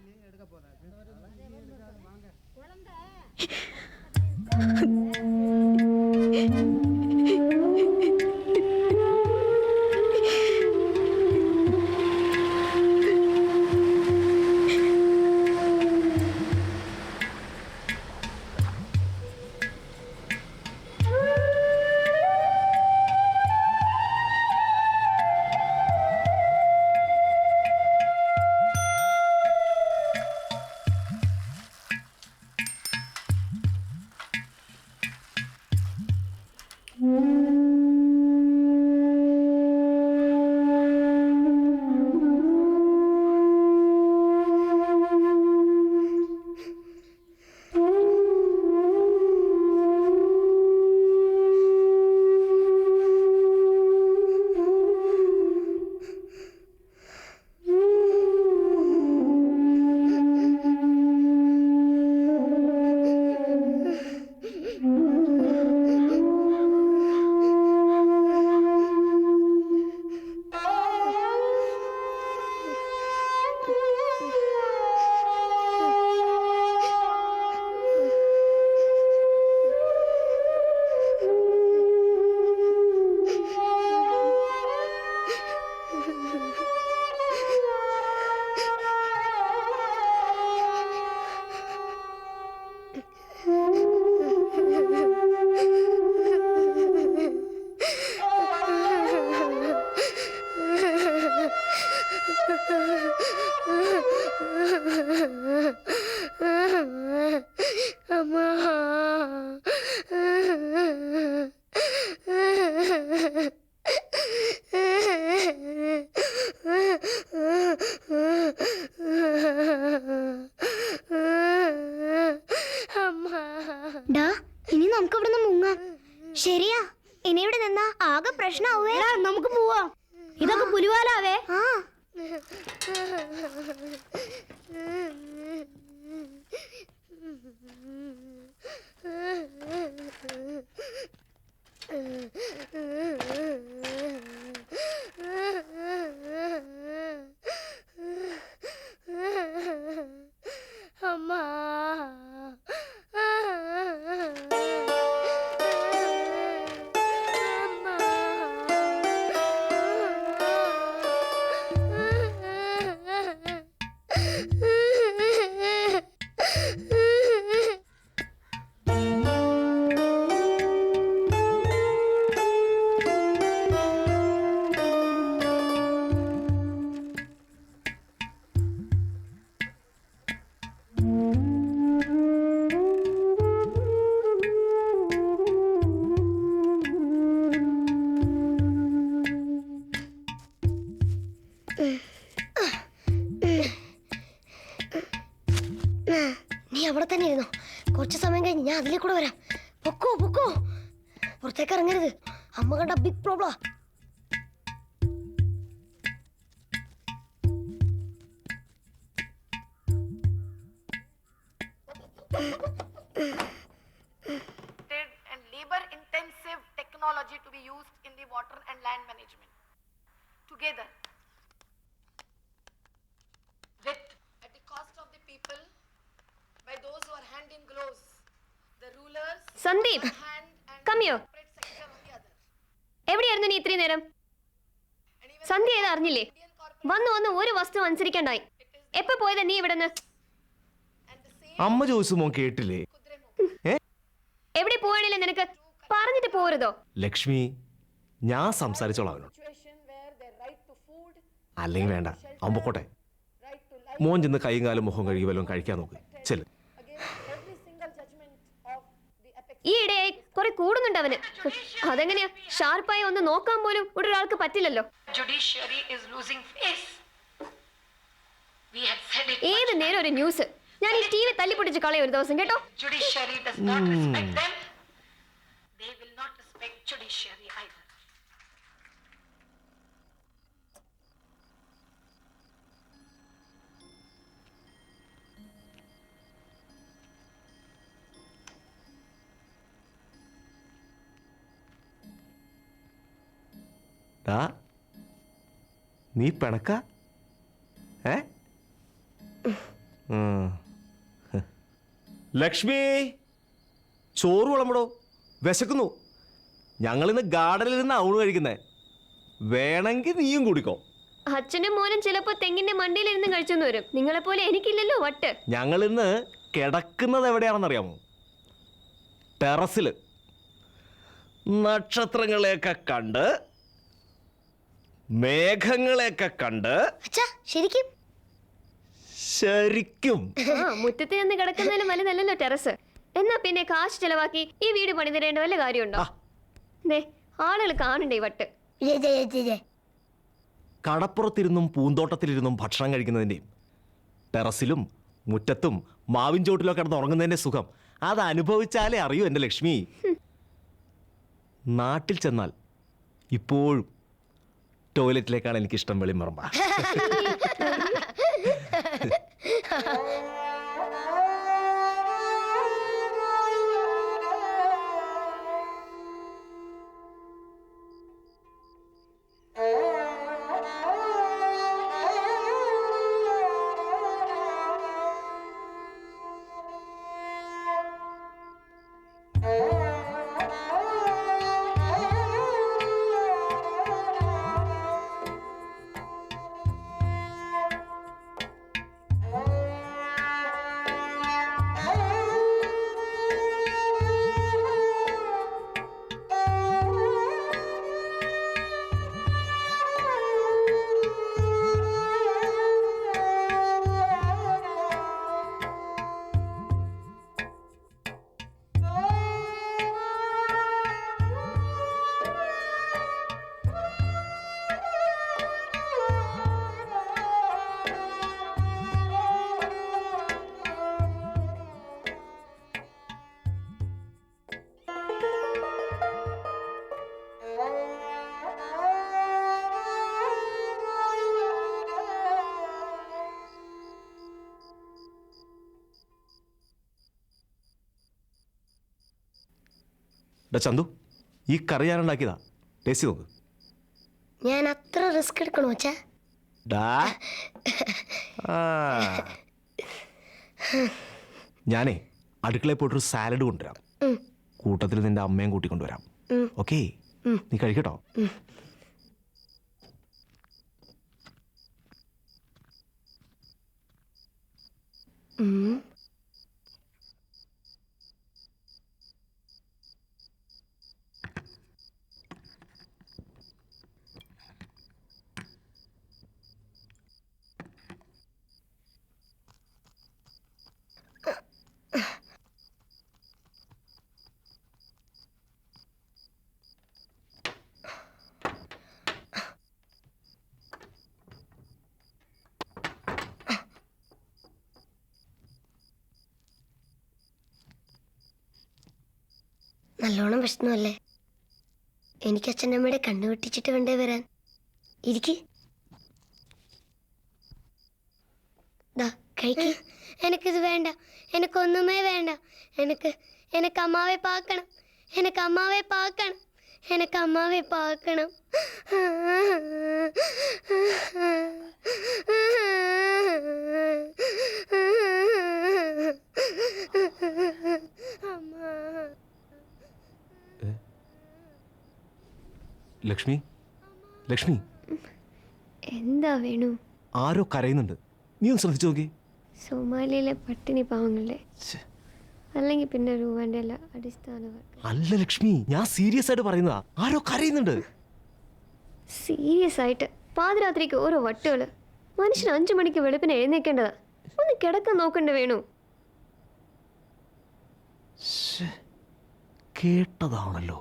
ഇനി നമുക്ക് ഇവിടെ നിന്ന് മുങ്ങാം. ശരിയാ, ഇനി ഇവിടെ നിന്നാ ആകെ പ്രശ്നമാവേ. നമുക്ക് പോവാം. ഇതൊക്കെ പുലിവാലാവേ. ആ അമ്മ നീ അവിടെ തന്നെ ഇരുന്നോ. കുറച്ച് സമയം കഴിഞ്ഞ് ഞാൻ അതിലേ കൂടെ വരാം. പൊക്കോ പൊക്കോ, പുറത്തേക്ക് ഇറങ്ങരുത്. അമ്മ കണ്ട big problem. and labor intensive technology to be used in the water and land management together with at the cost of the people by those who are hand in gloves, the rulers. Sandeep, come here. എവിടെയായിരുന്നു നീ ഇത്രയും നേരം? സന്ധ്യ ഏതാ അറിഞ്ഞില്ലേ? വന്ന് ഒരു വസ്തു അനുസരിക്കണ്ടായി. എപ്പോ പോയതാ നീ ഇവിടുന്ന്? അമ്മ ചോദിച്ചു മോൻ കേട്ടില്ലേ? എവിടെ പോവാണില്ലേ നിനക്ക്? പറഞ്ഞിട്ട് പോരുതോ? ലക്ഷ്മി, ഞാൻ സംസാരിച്ചോളാം അവനോട്. അല്ലെങ്കിൽ വേണ്ട, അവൻ പൊക്കോട്ടെ. മോൻ ചെന്ന് കൈയും കാലും മുഖം കഴുകി വല്ലതും കഴിക്കാൻ നോക്ക്. ചെല്. ഈ ഇടയായി കുറെ കൂടുന്നുണ്ട് അവന്. അതെങ്ങനെയാ? ഷാർപ്പായി ഒന്ന് നോക്കാൻ പോലും ഇവിടെ ഒരാൾക്ക് പറ്റില്ലല്ലോ. ഏത് നേരം ഒരു ന്യൂസ്. ഞാൻ ഈ ടി വി തല്ലിപ്പൊട്ടിച്ച് കളയും ഒരു ദിവസം, കേട്ടോ? നീ പിണക്ക? ലക്ഷ്മി, ചോറ് വിളമ്പടോ, വിശക്കുന്നു. ഞങ്ങളിന്ന് ഗാർഡനിൽ നിന്ന് ഊണ് കഴിക്കുന്നേ. വേണമെങ്കിൽ നീയും കുടിക്കോ. അച്ഛനും മോനും ചിലപ്പോ തെങ്ങിന്റെ മണ്ടിയിലിരുന്ന് കഴിച്ചെന്ന് വരും. നിങ്ങളെ പോലെ എനിക്കില്ലല്ലോ വട്ട്. ഞങ്ങളിന്ന് കിടക്കുന്നത് എവിടെയാണെന്നറിയാമോ? ടെറസില്. നക്ഷത്രങ്ങളെയൊക്കെ കണ്ട്, മേഘങ്ങളെയൊക്കെ കണ്ട്. ശരിക്കും ശരിക്കും മുറ്റത്ത് നിന്ന് കിടക്കുന്നതിലും വലുതല്ലല്ലോ ടെറസ്. എന്നാ പിന്നെ കാശ് ചെലവാക്കി ഈ വീട് പണിതരേണ്ട വല്ല കാര്യമുണ്ടോ? ആളുകൾ കാണണ്ടേ വട്ട്. കടപ്പുറത്തിരുന്നും പൂന്തോട്ടത്തിലിരുന്നും ഭക്ഷണം കഴിക്കുന്നതിൻ്റെയും ടെറസിലും മുറ്റത്തും മാവിൻ ചോട്ടിലൊക്കെ കിടന്ന് ഉറങ്ങുന്നതിൻ്റെ സുഖം അത് അനുഭവിച്ചാലേ അറിയൂ എൻ്റെ ലക്ഷ്മി. നാട്ടിൽ ചെന്നാൽ ഇപ്പോഴും ടോയ്ലറ്റിലേക്കാണ് എനിക്കിഷ്ടം വെളിമറമ്പ. ചന്തു, ഈ കറി ഞാൻ ഉണ്ടാക്കിയതാ. ടേസ്റ്റ് നോക്ക്. ഞാൻ അത്ര റിസ്ക് എടുക്കണോ അച്ഛാ? ഞാനേ അടുക്കളയിൽ പോയിട്ടൊരു സാലഡ് കൊണ്ടുവരാം. കൂട്ടത്തിൽ നിന്റെ അമ്മയും കൂട്ടിക്കൊണ്ടുവരാം. ഓക്കേ, നീ കഴിക്കട്ടോ. നല്ലോണം വിഷമല്ലേ? എനിക്ക് അച്ഛൻ്റെ അമ്മയുടെ കണ്ണു വെട്ടിച്ചിട്ട് വേണ്ടേ വരാൻ. ഇരിക്ക്. കഴിക്ക്. എനിക്കിത് വേണ്ട, എനിക്കൊന്നുമേ വേണ്ട. എനിക്ക് അമ്മാവെ പാക്കണം, എനിക്ക് അമ്മാവെ പാക്കണം, എനിക്ക് അമ്മാവെ പാക്കണം. ലക്ഷ്മി, ലക്ഷ്മി, എന്താ വേണു? ആരോ കരയുന്നുണ്ട്. നീ ഒന്ന് ശ്രദ്ധിച്ചു നോക്കി. സോമാലിയിലെ പട്ടിണി പാവങ്ങളെ, അല്ലെങ്കിൽ പിന്നെ രൂപന്റെ എല്ലാ അടിസ്ഥാന അല്ല ലക്ഷ്മി, ഞാൻ സീരിയസ് ആയിട്ട് പറയുന്നതാ. ആരോ കരയുന്നുണ്ട്. സീരിയസ് ആയിട്ട് പാതിരാത്രിക്ക് ഓരോ വട്ടുകള്. മനുഷ്യൻ 5 മണിക്ക് വെളുപ്പിന് എഴുന്നേക്കേണ്ടതാ. ഒന്ന് കിടക്കാൻ നോക്കണ്ട വേണു. കേട്ടതാണല്ലോ.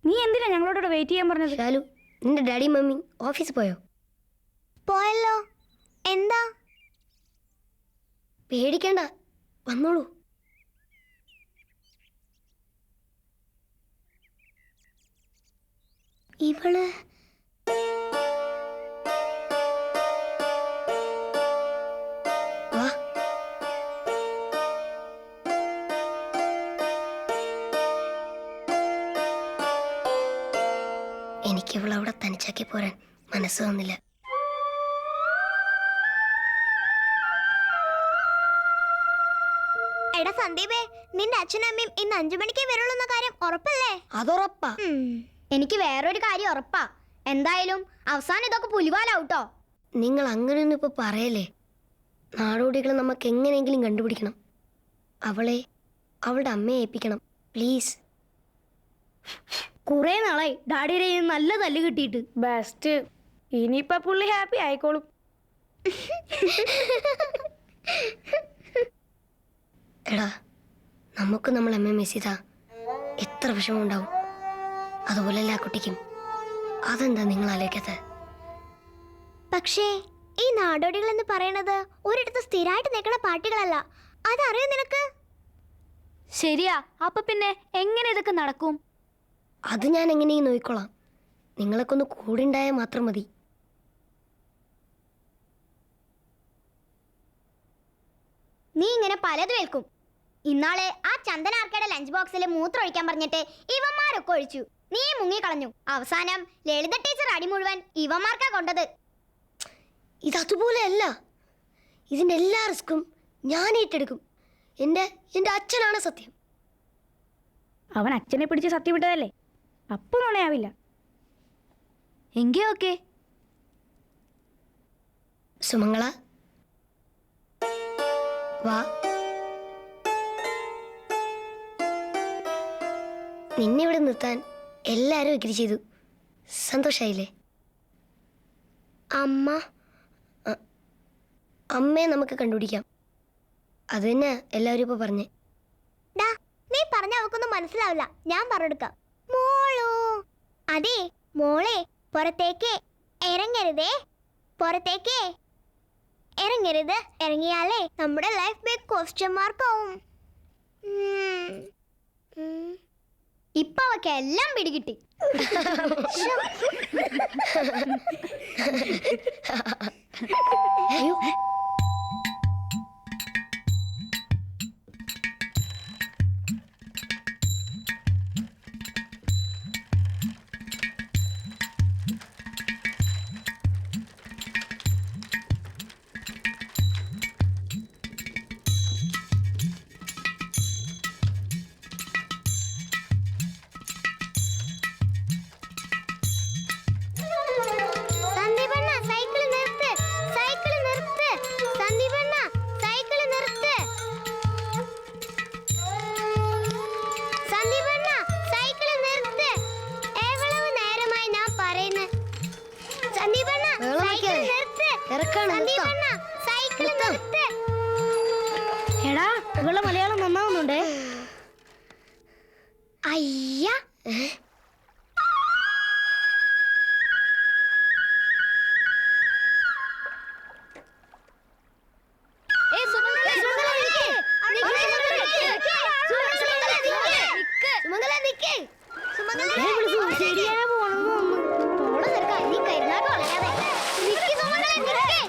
നീ എന്തിനാ ഞങ്ങളോട് വെയിറ്റ് ചെയ്യാൻ പറഞ്ഞത്? ഷാലു, നിന്റെ ഡാഡി മമ്മി ഓഫീസിൽ പോയോ? പോയല്ലോ. എന്താ? പേടിക്കണ്ട, വന്നോളൂ. ഇവള് വാ. എനിക്കിവളവിടെ തനിച്ചാക്കി പോരാൻ മനസ്സ് വന്നില്ല. എടാ സന്ദീപേ, നിന്റെ അച്ഛനും അമ്മയും ഇന്ന് 5 മണിക്കേ വരുള്ളൂന്ന കാര്യം ഉറപ്പല്ലേ? അതുറപ്പാ. എനിക്ക് വേറൊരു കാര്യം ഉറപ്പാ. എന്തായാലും അവസാനം ഇതൊക്കെ പുലിവാലാവൂട്ടോ. നിങ്ങൾ അങ്ങനെയൊന്നും ഇപ്പൊ പറയല്ലേ. നാടോടികളെ നമുക്ക് എങ്ങനെയെങ്കിലും കണ്ടുപിടിക്കണം. അവളുടെ അമ്മയെ ഏൽപ്പിക്കണം പ്ലീസ്. കുറെ നാളായി ഡാഡിയുടെ നല്ല തല്ല് കിട്ടിയിട്ട്. ബെസ്റ്റ്. ഇനിയിപ്പോ പുള്ളി ഹാപ്പി ആയിക്കോളും. എടാ, നമുക്ക് നമ്മൾ അമ്മയെ മിസ് ചെയ്താ എത്ര വിഷമം ഉണ്ടാവും. അതുപോലെയല്ല ആ കുട്ടിക്കും. അതെന്താ നിങ്ങൾ ആലോചിക്കാത്തത്? പക്ഷേ ഈ നാടോടികൾ എന്ന് പറയണത് ഒരിടത്ത് സ്ഥിരമായിട്ട് നിൽക്കുന്ന പാർട്ടികളല്ല. അതറിയോ നിനക്ക്? ശരിയാ. അപ്പൊ പിന്നെ എങ്ങനെ ഇതൊക്കെ നടക്കും? അത് ഞാൻ എങ്ങനെയും നോക്കിക്കോളാം. നിങ്ങളൊക്കെ ഒന്ന് കൂടെ ഉണ്ടായാൽ മാത്രം മതി. നീ ഇങ്ങനെ പലതും ഏൽക്കും. ഇന്നാളെ ആ ചന്ദനാർക്കയുടെ ലഞ്ച് ബോക്സിൽ മൂത്രം ഒഴിക്കാൻ പറഞ്ഞിട്ട് ഇവന്മാരൊക്കെ ഒഴിച്ചു. നീ മുങ്ങിക്കളഞ്ഞു. അവസാനം ലളിത ടീച്ചർ അടി മുഴുവൻ ഇവന്മാർക്കാ കൊണ്ടത്. ഇതതുപോലെയല്ല. ഇതിൻ്റെ എല്ലാ റിസ്ക്കും ഞാൻ ഏറ്റെടുക്കും. എൻ്റെ അച്ഛനാണ് സത്യം. അവൻ അച്ഛനെ പിടിച്ച് സത്യം വിട്ടതല്ലേ? അപ്പൊ നുണയാവില്ല. എങ്കി ഓക്കെ. സുമംഗള വാ. നിന്നെ ഇവിടെ നിർത്താൻ എല്ലാവരും എഗ്രി ചെയ്തു. സന്തോഷായില്ലേ? അമ്മയെ നമുക്ക് കണ്ടുപിടിക്കാം. അത് തന്നെ എല്ലാവരും ഇപ്പൊ പറഞ്ഞേ. നീ പറഞ്ഞ അവക്കൊന്നും മനസ്സിലാവില്ല. ഞാൻ പറഞ്ഞെടുക്കാം. മോളോ, അതെ മോളെ, പുറത്തേക്ക് ഇറങ്ങരുതേ. പുറത്തേക്ക് ഇറങ്ങരുത്. ഇറങ്ങിയാലേ നമ്മുടെ ലൈഫ് ബിഗ് ക്വസ്റ്റ്യൻ മാർക്കാവും. ഇപ്പൊ അവക്ക് എല്ലാം പിടികിട്ടി. അയ്യോ, സന്ദീപണ്ണ സൈക്കിൾ നിർത്ത്, സൈക്കിൾ നിർത്ത്. സന്ദീപണ്ണ സൈക്കിൾ നിർത്ത്. സന്ദീപണ്ണ സൈക്കിൾ നിർത്ത്. എவ்வளவு നേരമായി ഞാൻ പറയുന്നത്. സന്ദീപണ്ണ സൈക്കിൾ നിർത്ത്. സന്ദീപണ്ണ സൈക്കിൾ നിർത്ത്. എടാ, ഇവളുടെ മലയാളം നന്നാവുന്നുണ്ടേ. അയ്യ, സുമംഗല നിക്ക്. സുമംഗല ശരിയാണ് പോണ തിരക്കാ. നീ കരുനാക്ക് വളരാതെ നിക്ക് സുമംഗല നിക്ക്.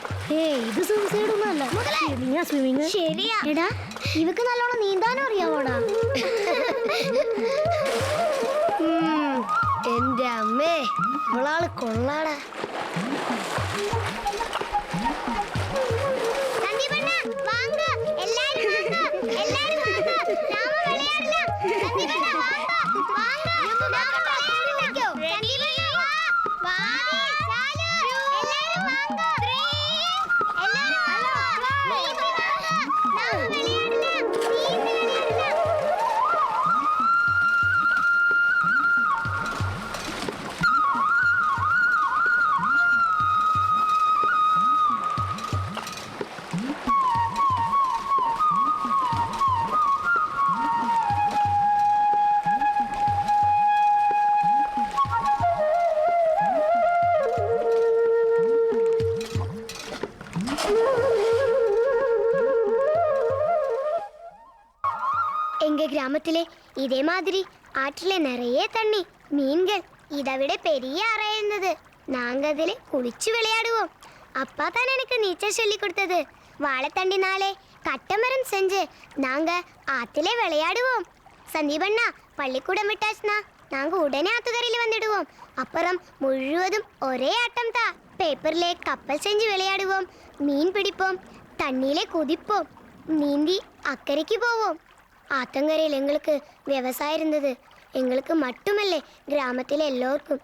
ഇത് സൂസൈഡ് ഒന്നുമല്ല. സ്വിമ്മിങ് ശരിയാ. എടാ ഇവക്ക് നല്ലോണം നീന്താനും അറിയാവോടാ. എന്റെ അമ്മേ ഇവളാള് കൊള്ളാടാ. எங்க கிராமத்திலே இதே மாதிரி ஆற்றிலே நிறைய தண்ணி மீன்கள் இதவிட பெரிய அறை இருந்தது. நாங்க அதிலே குளிச்சு விளையாடுவோம். அப்பா தான் எனக்கு நீச்சல் சொல்லி கொடுத்தது. வாழைத்தண்டினாலே கட்டமரம் செஞ்சு நாங்க ஆத்திலே விளையாடுவோம். சந்தீபண்ணா பள்ளிக்கூடம் விட்டாச்சுனா நாங்க உடனே ஆத்துக்கரையில் வந்துடுவோம். அப்புறம் முழுவதும் ஒரே ஆட்டம் தான். பேப்பர்லே கப்பல் செஞ்சு விளையாடுவோம். மீன் பிடிப்போம். தண்ணியிலே குதிப்போம். நீந்தி அக்கறைக்கு போவோம். ஆத்தங்கரையில் எங்களுக்கு விவசாயம் இருந்தது. எங்களுக்கு மட்டுமல்ல, கிராமத்தில் எல்லோருக்கும்.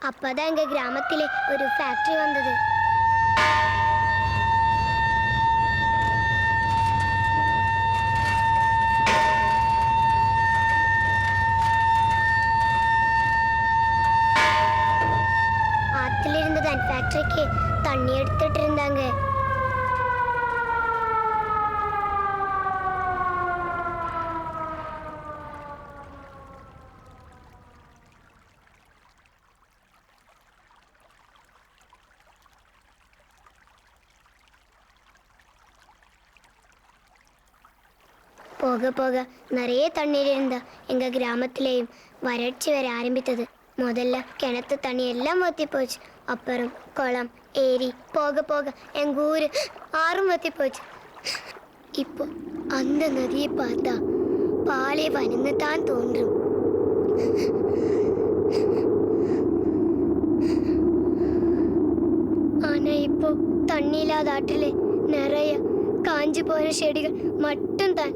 அப்பதான் எங்க கிராமத்திலே ஒரு ஃபேக்டரி வந்தது. ஆத்துல இருந்தது அந்த ஃபேக்டரிக்கு தண்ணி எடுத்துட்டு இருந்தாங்க. போக போக நிறைய தண்ணீர் இருந்தா எங்க கிராமத்திலேயும் வறட்சி வர ஆரம்பித்தது. முதல்ல கிணத்து தண்ணி எல்லாம் வத்தி போச்சு. அப்புறம் குளம், ஏரி, போக போக எங்க ஊரு ஆறும் வத்தி போச்சு. இப்போ அந்த நதியை பார்த்தா பாலை வனந்து தான் தோன்றும். ஆனா இப்போ தண்ணி இல்லாத ஆற்றிலே நிறைய காஞ்சி போன செடிகள் மட்டும்தான்.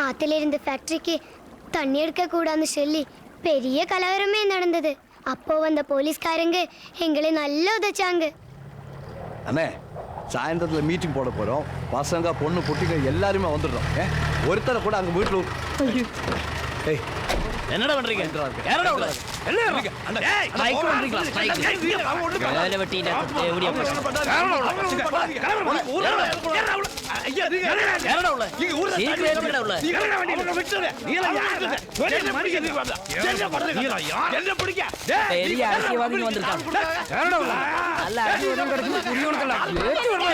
ஆத்திலிருந்து ஃபேக்டரிக்கு தண்ணி எடுக்கக்கூடாதுன்னு சொல்லி பெரிய கலவரமே நடந்தது. அப்போ வந்த போலீஸ்காரங்க எங்களை நல்லா உதச்சாங்க. அண்ணே, சாயந்தரத்தில் மீட்டிங் போட போகிறோம். பசங்க, பொண்ணு, குட்டிங்க எல்லாருமே வந்துடுறோம். ஒருத்தரை கூட அங்கே வீட்டில் ஏய் என்னடா பண்றீங்க யாரடா உள்ள ஸ்ட்ரைக் பண்றீங்களா ஸ்ட்ரைக் வேலை வெட்டினா எப்படியா யாரடா உள்ள நீங்க எதுக்குடா உள்ள பெரிய அரசியல்வாதிங்க வந்திருக்காங்க யாரடா உள்ள அல்ல அடி உரம் கிடைக்கும் புரியணும்ல ஏத்து வரல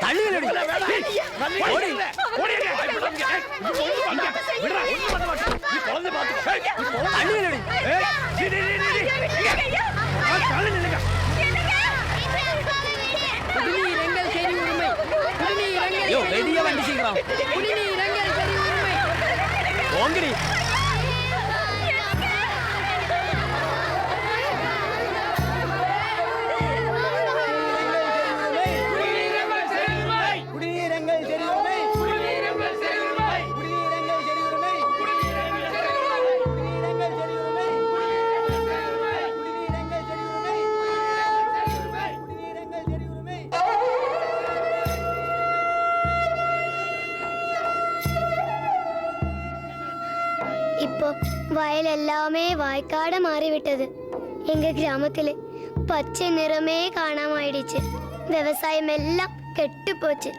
தள்ளுங்கடி ஓடி ஓடி இப்போ வயல் எல்லாமே வாய்க்காட மாறிவிட்டது. எங்க கிராமத்திலே பச்சை நிறமே காணாமாயிடுச்சு. விவசாயம் எல்லாம் கெட்டு போச்சு.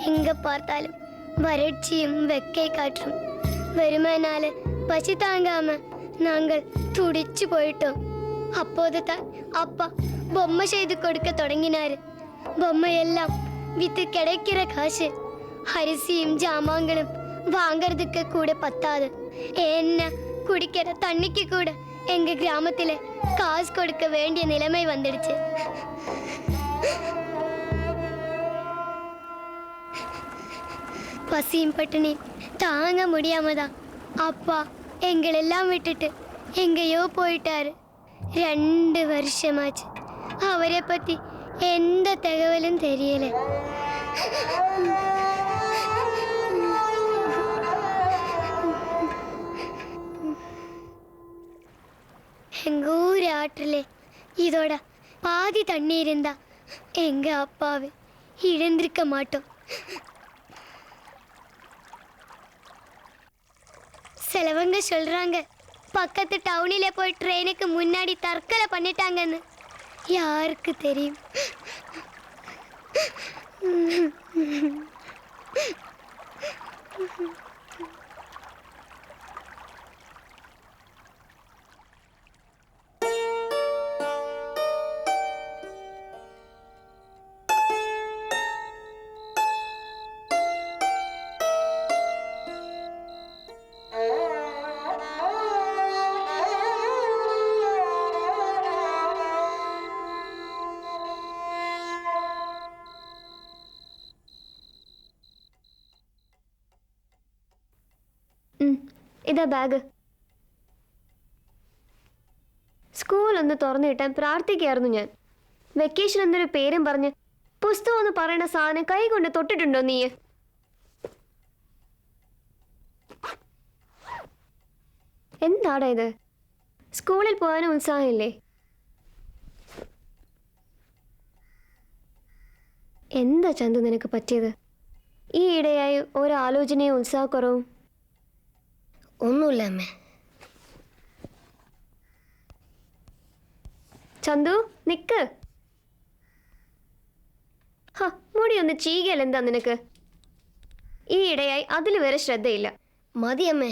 எங்க பார்த்தாலும் வறட்சியும் வெக்கை காற்றும். வெறுமைனால பசி தாங்காம நாங்கள் துடிச்சு போயிட்டோம். அப்போது தான் அப்பா பொம்மை செய்து கொடுக்க தொடங்கினாரு. பொம்மை எல்லாம் வித்து கிடைக்கிற காசு அரிசியும் ஜாமான்களும் வாங்கறதுக்கு கூட பத்தாது. என்ன குடிக்கிற தண்ணிக்கு கூட எங்க கிராமத்துல காசு கொடுக்க வேண்டிய நிலைமை வந்துடுச்சு. பசியும் பட்டினி தாங்க முடியாம தான் அப்பா எங்களெல்லாம் விட்டுட்டு எங்கேயோ போயிட்டாரு. 2 வருஷமாச்சு. அவரை பத்தி எந்த தகவலும் தெரியல. எங்க ஊர் ஆற்றிலே இதோட பாதி தண்ணி இருந்தா எங்க அப்பாவை இழந்திருக்க மாட்டோம். சிலவங்க சொல்றாங்க பக்கத்து டவுனில போய் ட்ரெயினுக்கு முன்னாடி தற்கொலை பண்ணிட்டாங்கன்னு. யாருக்கு தெரியும்? ഇതാ ബാഗ്. സ്കൂൾ ഒന്ന് തുറന്നു കിട്ടാൻ പ്രാർത്ഥിക്കായിരുന്നു ഞാൻ. വെക്കേഷൻ എന്നൊരു പേരും പറഞ്ഞ് പുസ്തകം എന്ന് പറയുന്ന സാധനം കൈ കൊണ്ട് തൊട്ടിട്ടുണ്ടോ നീ? എന്താടാ ഇത്? സ്കൂളിൽ പോകാനും ഉത്സാഹമില്ലേ? എന്താ ചന്തു നിനക്ക് പറ്റിയത്? ഈ ഇടയായി ഒരാലോചനയും ഉത്സാഹക്കുറവും? ഒന്നുമില്ല അമ്മേ. ചന്തു നിക്ക്. മുടി ഒന്ന് ചീകൽ എന്താ നിനക്ക്? ഈ ഇടയായി അതിൽ വരെ ശ്രദ്ധയില്ല. മതി അമ്മേ.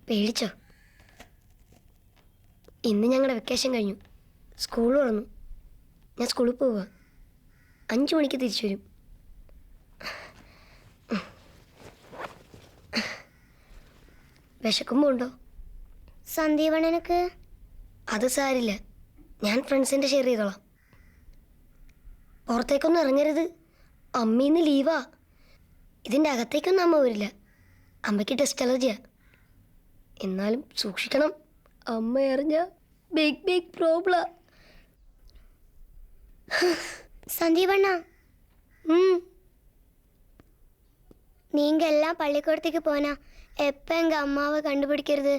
പേടിച്ചോ? ഇന്ന് ഞങ്ങളുടെ വെക്കേഷൻ കഴിഞ്ഞു. സ്കൂൾ തുറന്നു. ഞാൻ സ്കൂളിൽ പോവുക. 5 മണിക്ക് തിരിച്ചു വരും. വിശക്കുമ്പോൾ ഉണ്ടോ? സന്ദീപണനക്ക് അത് സാരില്ല. ഞാൻ ഫ്രണ്ട്സിൻ്റെ ഷെയർ ചെയ്തോളാം. പുറത്തേക്കൊന്നും ഇറങ്ങരുത്. അമ്മയിന്ന് ലീവാ. ഇതിൻ്റെ അകത്തേക്കൊന്നും അമ്മ വരില്ല. അമ്മയ്ക്ക് ടെസ്റ്റ് അലർജിയാ. എന്നാലും സൂക്ഷിക്കണം. അമ്മ അറിഞ്ഞ ബിഗ് ബിഗ് പ്രോബ്ലം. സന്ദീപണ്ണ, நீங்க எல்லாம் பள்ளிக்கூடத்துக்கு போனா எப்ப எங்க அம்மாவை கண்டுபிடிக்கிறது?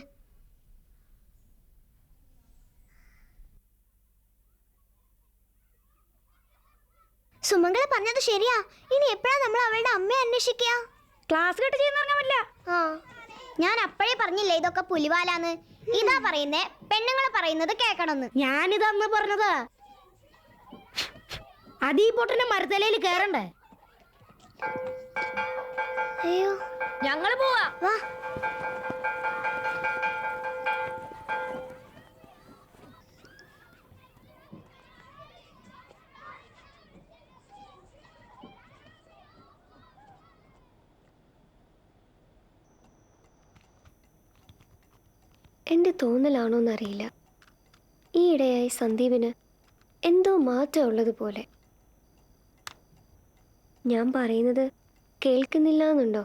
സുമംഗല പറഞ്ഞത് ശരിയാ. ഇനി എപ്പോഴാ നമ്മൾ അവളുടെ അമ്മയെ അന്വേഷിക്കുക? ക്ലാസ് കട്ട് ചെയ്യുന്ന പറ്റില്ല. ഞാൻ അപ്പോഴേ പറഞ്ഞില്ലേ ഇതൊക്കെ പുലിവാലാന്ന്. ഇതാ പറയുന്നേ, പെണ്ണുങ്ങൾ പറയുന്നത് കേൾക്കണമെന്ന്. ഞാനിതന്ന് പറഞ്ഞത്. അതീ പൊട്ടന്റെ മരത്തലയിൽ കേറണ്ടേ? അയ്യോ, ഞങ്ങള് പോവാ. വാ. എൻ്റെ തോന്നലാണോന്നറിയില്ല, ഈയിടെയായി സന്ദീപിന് എന്തോ മാറ്റം ഉള്ളതുപോലെ. ഞാൻ പറയുന്നത് കേൾക്കുന്നില്ല എന്നുണ്ടോ?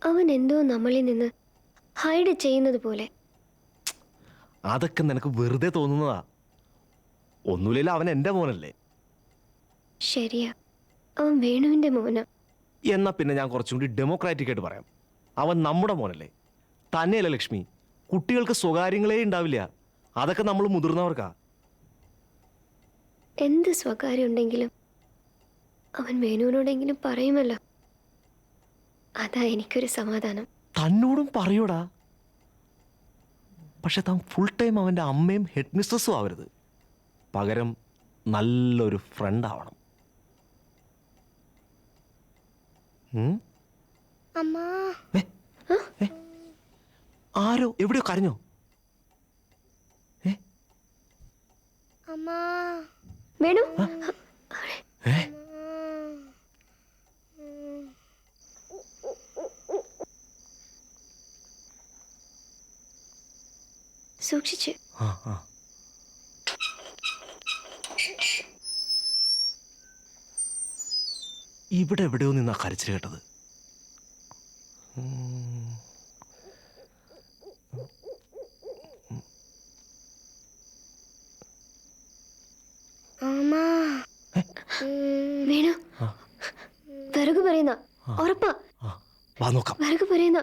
അവൻ എന്തോ നമ്മളിൽ നിന്ന് ഹൈഡ് ചെയ്യുന്നത് പോലെ. അതൊക്കെ നിനക്ക് വെറുതെ തോന്നുന്നതാ. ഒന്നുമില്ല, അവൻ എൻ്റെ മോനല്ലേ. ശരിയാ, അവൻ വേണുവിൻ്റെ മോനാ. എന്നാ പിന്നെ ഞാൻ കുറച്ചും കൂടി ഡെമോക്രാറ്റിക് ആയിട്ട് പറയാം. അവൻ നമ്മുടെ മോനല്ലേ. തന്നെയല്ല ലക്ഷ്മി, കുട്ടികൾക്ക് സ്വകാര്യങ്ങളേ ഉണ്ടാവില്ല. അതൊക്കെ നമ്മൾ മുതിർന്നവർക്കാ. എന്ത് സ്വകാര്യം ഉണ്ടെങ്കിലും അവൻ വേണുവിനോടെങ്കിലും പറയുമല്ലോ. അതാ എനിക്കൊരു സമാധാനം. തന്നോടും പറയൂടാ. പക്ഷെ താൻ ഫുൾ ടൈം അവൻ്റെ അമ്മയും ഹെഡ് മിസ്ട്രസ്സും ആവരുത്. പകരം നല്ലൊരു ഫ്രണ്ട് ആവണം. അമ്മാ, ആരോ എവിടെയോ കരഞ്ഞോ? അമ്മാ, വേണു. സൂക്ഷിച്ച്. ഇവിടെ എവിടെയോ നിന്നാ കരച്ചിൽ കേട്ടത്. വേണു, വിറക് പറയുന്ന ഉറപ്പാ. വാ നോക്കാം. വിറക് പറയുന്ന.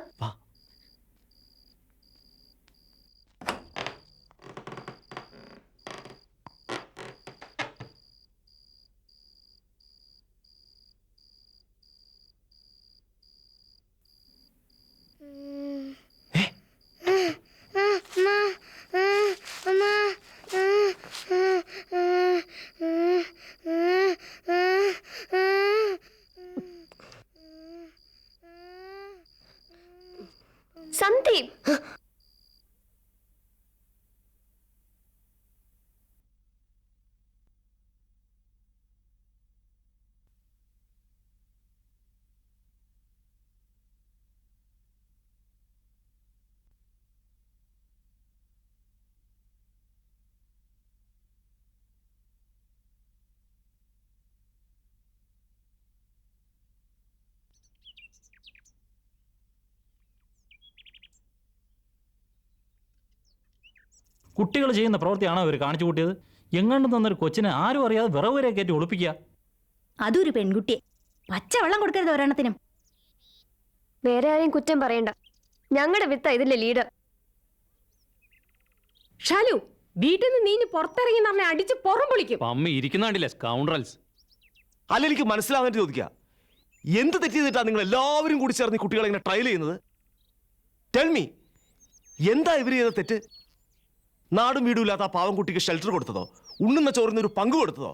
സന്ദീപ്, കുട്ടികൾ ചെയ്യുന്ന പ്രവൃത്തിയാണോ ഇവർ കാണിച്ചു കൂട്ടിയത്? എങ്ങാണ്ടും തന്നൊരു കൊച്ചിനെ ആരും അറിയാതെ വിറവ് വരെ കയറ്റി ഒളിപ്പിക്കുക. അതൊരു പെൺകുട്ടിയെ പച്ചവെള്ളം കൊടുക്കരുത് ഒരെണ്ണത്തിനും. വേറെ ആരെയും കുറ്റം പറയണ്ട. ഞങ്ങളുടെ വിത്ത ഇതിലെ ലീഡർ. ഷാലു, വീട്ടിൽ നിന്ന് നീ പുറത്തിറങ്ങി നമ്മെ അടിച്ച് പുറം പൊളിക്കും. അമ്മ ഇരിക്കുന്നുണ്ടില്ലേ സ്കൗണ്ടറൽസ്. അല്ല, എനിക്ക് മനസ്സിലാവാൻ ചോദിക്കുക, എന്ത് തെറ്റ് ചെയ്തിട്ടാ നിങ്ങൾ എല്ലാവരും കൂടി ചേർന്ന് കുട്ടികളെ ഇങ്ങനെ ട്രയൽ ചെയ്യുന്നത്? ടെൽ മീ, എന്താ ഇവർ ചെയ്ത തെറ്റ്? നാടും വീടും ഇല്ലാത്ത ആ പാവം കുട്ടിക്ക് ഷെൽട്ടർ കൊടുത്തതോ? ഉണ്ണുന്ന ചോറിന് ഒരു പങ്ക് കൊടുത്തതോ?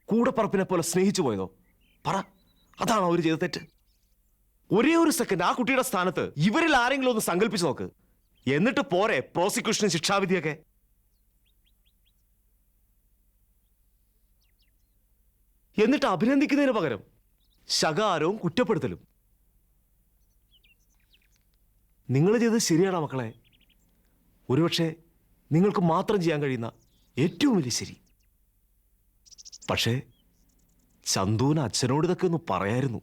കൂടപ്പറപ്പിനെ പോലെ സ്നേഹിച്ചു പോയതോ? പറ, അതാണോ അവർ ചെയ്ത തെറ്റ്? ഒരേ ഒരു സെക്കൻഡ് ആ കുട്ടിയുടെ സ്ഥാനത്ത് ഇവരിൽ ആരെങ്കിലും ഒന്ന് സങ്കല്പിച്ച് നോക്ക്. എന്നിട്ട് പോരെ പ്രോസിക്യൂഷനും ശിക്ഷാവിധിയൊക്കെ? എന്നിട്ട് അഭിനന്ദിക്കുന്നതിന് പകരം ശകാരവും കുറ്റപ്പെടുത്തലും. നിങ്ങൾ ചെയ്തത് ശരിയാണോ മക്കളെ? ഒരുപക്ഷെ നിങ്ങൾക്ക് മാത്രം ചെയ്യാൻ കഴിയുന്ന ഏറ്റവും വലിയ ശരി. പക്ഷേ ചന്തുവിന് അച്ഛനോട് ഇതൊക്കെ ഒന്ന് പറയായിരുന്നു.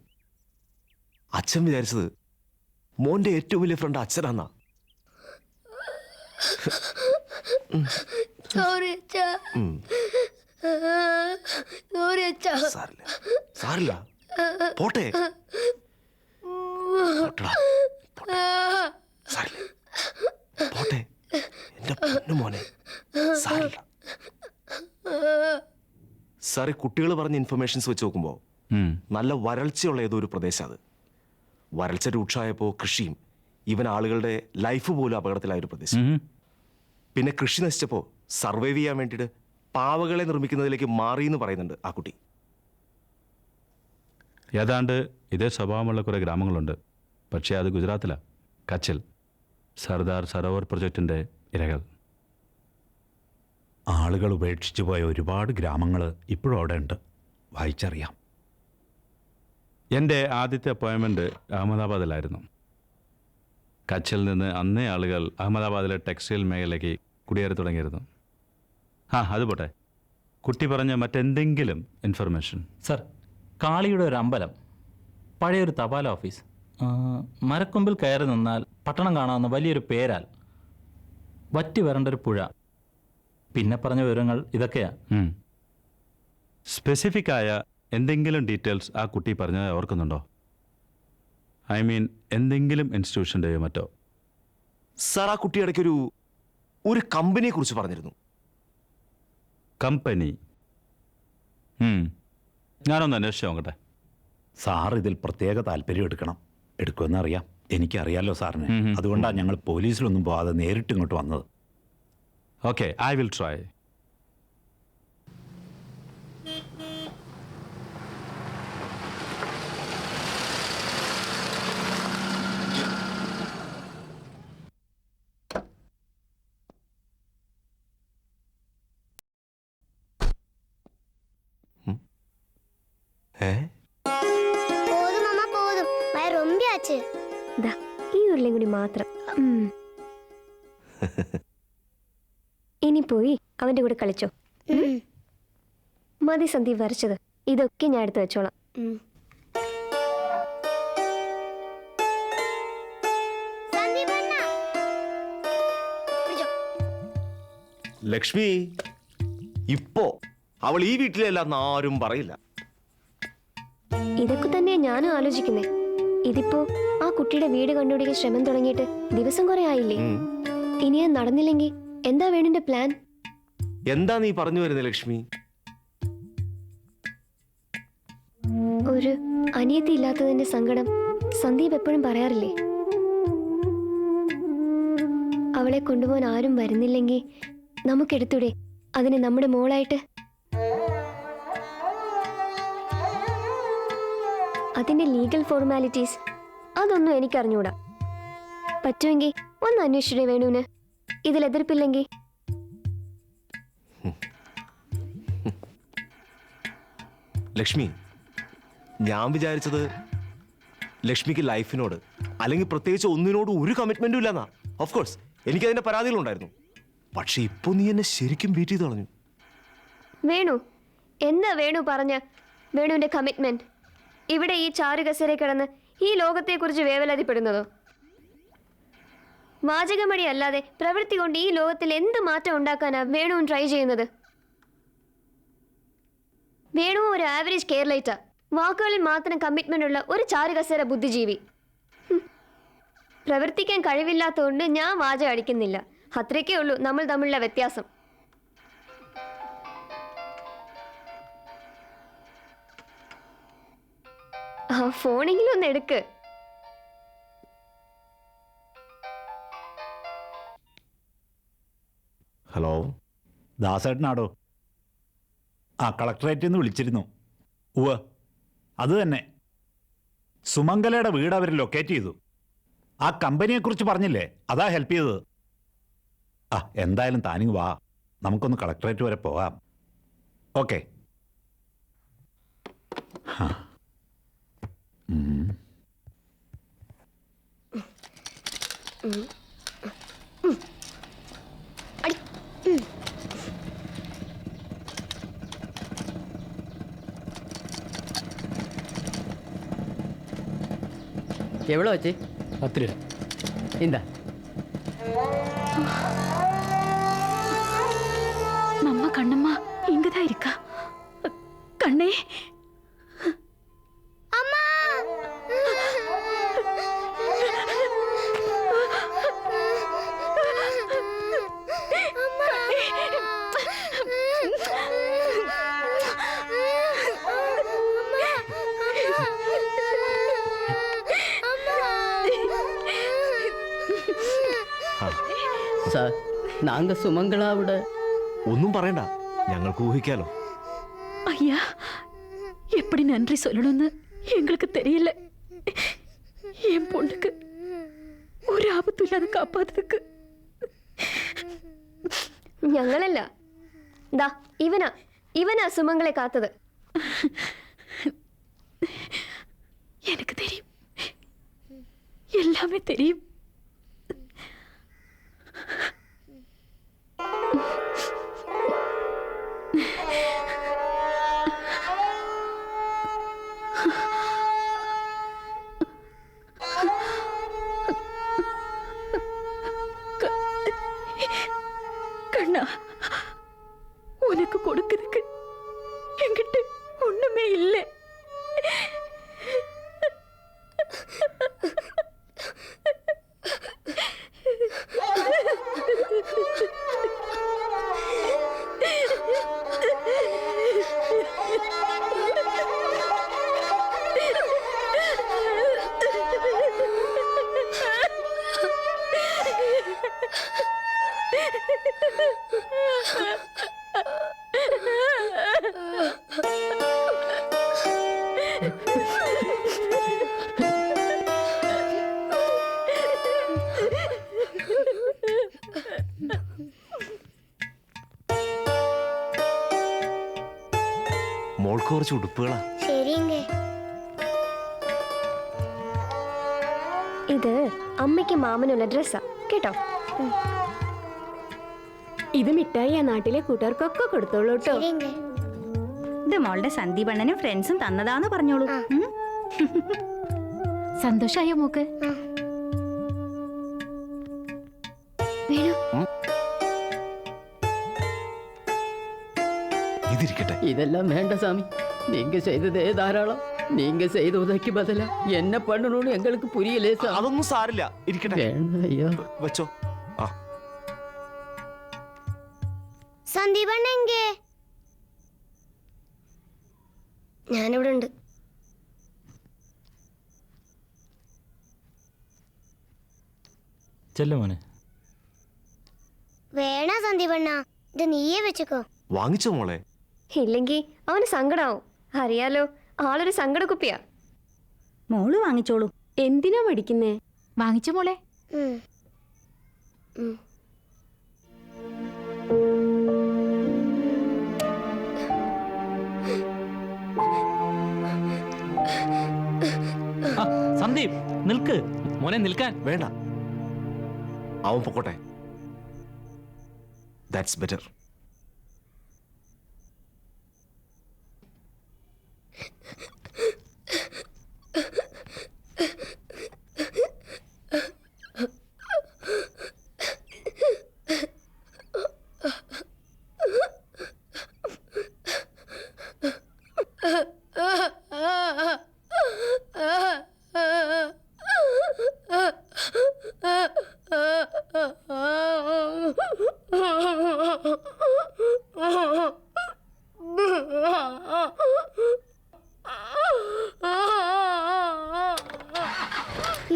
അച്ഛൻ വിചാരിച്ചത് മോന്റെ ഏറ്റവും വലിയ ഫ്രണ്ട് അച്ഛനാന്നാ. സാരില്ല, പോട്ടെ. പോട്ടെ എന്റെ പൊന്നു മോനെ, സാരില്ല. സാറി, കുട്ടികൾ പറഞ്ഞ ഇൻഫർമേഷൻസ് വെച്ച് നോക്കുമ്പോൾ നല്ല വരൾച്ചയുള്ള ഏതോ ഒരു പ്രദേശം അത്. വരൾച്ച രൂക്ഷമായപ്പോൾ കൃഷിയും ഇവൻ ആളുകളുടെ ലൈഫ് പോലും അപകടത്തിലായ ഒരു പ്രദേശം. പിന്നെ കൃഷി നശിച്ചപ്പോൾ സർവൈവ് ചെയ്യാൻ വേണ്ടിയിട്ട് പാവകളെ നിർമ്മിക്കുന്നതിലേക്ക് മാറി എന്ന് പറയുന്നുണ്ട് ആ കുട്ടി. ഏതാണ്ട് ഇതേ സ്വഭാവമുള്ള കുറേ ഗ്രാമങ്ങളുണ്ട്. പക്ഷേ അത് ഗുജറാത്തിലാണ്. കച്ചിൽ സർദാർ സരോവർ പ്രൊജക്റ്റിൻ്റെ ഇരകൾ. ആളുകൾ ഉപേക്ഷിച്ചു പോയ ഒരുപാട് ഗ്രാമങ്ങൾ ഇപ്പോഴും അവിടെ ഉണ്ട്, വായിച്ചറിയാം. എൻ്റെ ആദ്യത്തെ അപ്പോയിൻമെൻറ്റ് അഹമ്മദാബാദിലായിരുന്നു. കച്ചിൽ നിന്ന് അന്നേ ആളുകൾ അഹമ്മദാബാദിലെ ടെക്സ്റ്റൈൽ മേഖലയ്ക്ക് കുടിയേറി തുടങ്ങിയിരുന്നു. അത് പോട്ടെ, കുട്ടി പറഞ്ഞ മറ്റെന്തെങ്കിലും ഇൻഫർമേഷൻ? സർ, കാളിയുടെ ഒരു അമ്പലം, പഴയൊരു തപാൽ ഓഫീസ്, മരക്കൊമ്പിൽ കയറി നിന്നാൽ പട്ടണം കാണാവുന്ന വലിയൊരു പേരാൽ, വറ്റി വരേണ്ട ഒരു പുഴ, പിന്നെ പറഞ്ഞ വിവരങ്ങൾ ഇതൊക്കെയാണ്. സ്പെസിഫിക് ആയ എന്തെങ്കിലും ഡീറ്റെയിൽസ് ആ കുട്ടി പറഞ്ഞത് ഓർക്കുന്നുണ്ടോ? ഐ മീൻ എന്തെങ്കിലും ഇൻസ്റ്റിറ്റ്യൂഷൻ്റെയോ മറ്റോ? സാർ, ആ കുട്ടി ഇടയ്ക്കൊരു കമ്പനിയെ കുറിച്ച് പറഞ്ഞിരുന്നു. കമ്പനി? ഞാനൊന്ന് അന്വേഷിച്ച് നോക്കട്ടെ. സാർ ഇതിൽ പ്രത്യേക താല്പര്യം എടുക്കുമെന്ന് അറിയാം. എനിക്കറിയാലോ സാറിന്. അതുകൊണ്ടാണ് ഞങ്ങൾ പോലീസിലൊന്നും പോകാതെ നേരിട്ട് ഇങ്ങോട്ട് വന്നത്. Okay, I will try. போதும் மாமா போதும், வயிறு ரொம்பியாச்சு. ഈ ഉരുളയും കൂടി മാത്രം. ഇനി പോയി അവന്റെ കൂടെ കളിച്ചോ. മതി സന്ദീപ് വരച്ചത്, ഇതൊക്കെ ഞാൻ എടുത്ത് വെച്ചോളാം. ലക്ഷ്മി, ഇപ്പോ അവൾ ഈ വീട്ടിലല്ലാന്ന് ആരും പറയില്ല. ഇതൊക്കെ തന്നെ ഞാനും ആലോചിക്കുന്നേ. ഇതിപ്പോ ആ കുട്ടിയുടെ വീട് കണ്ടുപിടിക്കാൻ ശ്രമം തുടങ്ങിയിട്ട് ദിവസം കുറെ ആയില്ലേ? ഇനി അത് നടന്നില്ലെങ്കിൽ എന്താ വേണിന്റെ പ്ലാൻ? എന്താ നീ പറഞ്ഞു വരുന്നത് ലക്ഷ്മി? ഒരു അനിയത്തി ഇല്ലാത്തതിന്റെ സങ്കടം സന്ദീപ് എപ്പോഴും പറയാറില്ലേ? അവളെ കൊണ്ടുപോകാൻ ആരും വരുന്നില്ലെങ്കിൽ നമുക്കെടുത്തൂടെ അതിനെ നമ്മുടെ മോളായിട്ട്? അതിന്റെ ലീഗൽ ഫോർമാലിറ്റീസ് അതൊന്നും എനിക്കറിഞ്ഞൂടാ. പറ്റുമെങ്കിൽ ഒന്ന് അന്വേഷിച്ചേ വേണുവിന്. ഇതിൽ എതിർപ്പില്ലെങ്കിൽ. ലക്ഷ്മി, ഞാൻ വിചാരിച്ചത് ലക്ഷ്മിക്ക് ലൈഫിനോട് അല്ലെങ്കിൽ പ്രത്യേകിച്ച് ഒന്നിനോട് ഒരു കമ്മിറ്റ്മെന്റും ഇല്ലെന്നാ. Of course എനിക്കതിന്റെ പരാതികളുണ്ടായിരുന്നു. പക്ഷെ ഇപ്പൊ നീ എന്നെ ശരിക്കും ബീറ്റ് ചെയ്ത് കളഞ്ഞു. വേണു എന്താ വേണു പറഞ്ഞ വേണുവിന്റെ കമ്മിറ്റ്മെന്റ്? ഇവിടെ ഈ ചാരുകസരെ കിടന്ന് ഈ ലോകത്തെക്കുറിച്ച് വേവലാതിപ്പെടുന്നതോ? വാചകമടി അല്ലാതെ പ്രവൃത്തി കൊണ്ട് ഈ ലോകത്തിൽ എന്ത് മാറ്റം ഉണ്ടാക്കാനാ വേണുവും ട്രൈ ചെയ്യുന്നത്? വേണു ഒരു ആവറേജ് കേരളൈറ്റാ. വാക്കുകളിൽ മാത്രം കമ്മിറ്റ്മെന്റ് ഉള്ള ഒരു ചാരുകസര ബുദ്ധിജീവി. പ്രവർത്തിക്കാൻ കഴിവില്ലാത്തതുകൊണ്ട് ഞാൻ വാചകം അടിക്കുന്നില്ല. അത്രയ്ക്കേ ഉള്ളൂ നമ്മൾ തമ്മിലുള്ള വ്യത്യാസം. ആ ഫോണെങ്കിലും ഒന്ന് എടുക്ക്. ഹലോ, ദാസേട്ടനാടോ? കളക്ടറേറ്റിൽ നിന്ന് വിളിച്ചിരുന്നു. ഉവ്വ്, അത് തന്നെ. സുമംഗലയുടെ വീട് അവർ ലൊക്കേറ്റ് ചെയ്തു. ആ കമ്പനിയെക്കുറിച്ച് പറഞ്ഞില്ലേ, അതാ ഹെൽപ്പ് ചെയ്തത്. എന്തായാലും താനിങ് വാ, നമുക്കൊന്ന് കളക്ടറേറ്റ് വരെ പോകാം. ഓക്കെ. എവിടെ വെച്ച്? 10 രൂപ. എന്താ நம்ம கண்ணம்மா இங்கதான் இருக்கா. கண்ணே அம்மா, സാർ നാങ്ക സുമംഗളാവിടെ ഒന്നും പറയണ്ട, ഞങ്ങൾക്ക് ഊഹിക്കാലോ. ஐயா எப்படி நன்றி சொல்லணும்னு எங்களுக்கு தெரியல. என் பொண்ணுக்கு ഒരു ആപത്തും ഇല്ലാതെ കാപ്പാത്തതുക്ക് ഞങ്ങളല്ല, ദാ ഇവനാ സുമംഗളെ കാത്തത്. எனக்கு தெரியும், எல்லாமே தெரியும். கண்ணா, உனக்கு கொடுக்கிறதுக்கு என்கிட்ட ஒண்ணுமே இல்லை. മോൾക്ക് കുറച്ച് ഉടുപ്പുകളാ. ശരിയെങ്കേ. ഇത് അമ്മയ്ക്ക് മാമനുള്ള ഡ്രസ്സാ കേട്ടോ. ഇത് മിഠായി ആ നാട്ടിലെ കൂട്ടുകാർക്കൊക്കെ കൊടുത്തോളൂ കേട്ടോ. ഇത് മോളുടെ സന്ദീപണ്ണനും ഫ്രണ്ട്സും തന്നതാന്ന് പറഞ്ഞോളൂ. സന്തോഷായോ മോക്ക്? ഇതിരിക്കട്ടെ. இதெல்லாம் வேண்டாம் சாமி, நீங்க செய்ததே தாராளம். நீங்க செய்த உதவிக்கு பதிலா என்ன பண்ணணும்னு எங்களுக்கு புரியலே சார். അതൊന്നും സാരില്ല, ഇരിക്കട്ടെ. வேண்டாம் ஐயா. വെച്ചോ. ആ സന്ദീപണ്ണ എങ്കേ? ഞാനിവിടെ ഉണ്ട്. ചെല്ലു മോനെ. വേണ സന്ദീപണ്ണ, ഇത് നീയേ വെച്ചോ. വാങ്ങിച്ചോ മോളെ. ഇല്ലെങ്കിൽ അവന് സങ്കടാവും. അറിയാലോ, ആളൊരു സങ്കട കുപ്പിയാ. മോള് വാങ്ങിച്ചോളൂ. എന്തിനാ മടിക്കുന്നേ? വാങ്ങിച്ചു മോളെ. സന്ദീപ് നിൽക്ക് മോനെ. നിൽക്കാൻ വേണ്ട, അവൻ പൊക്കോട്ടെ. That's better.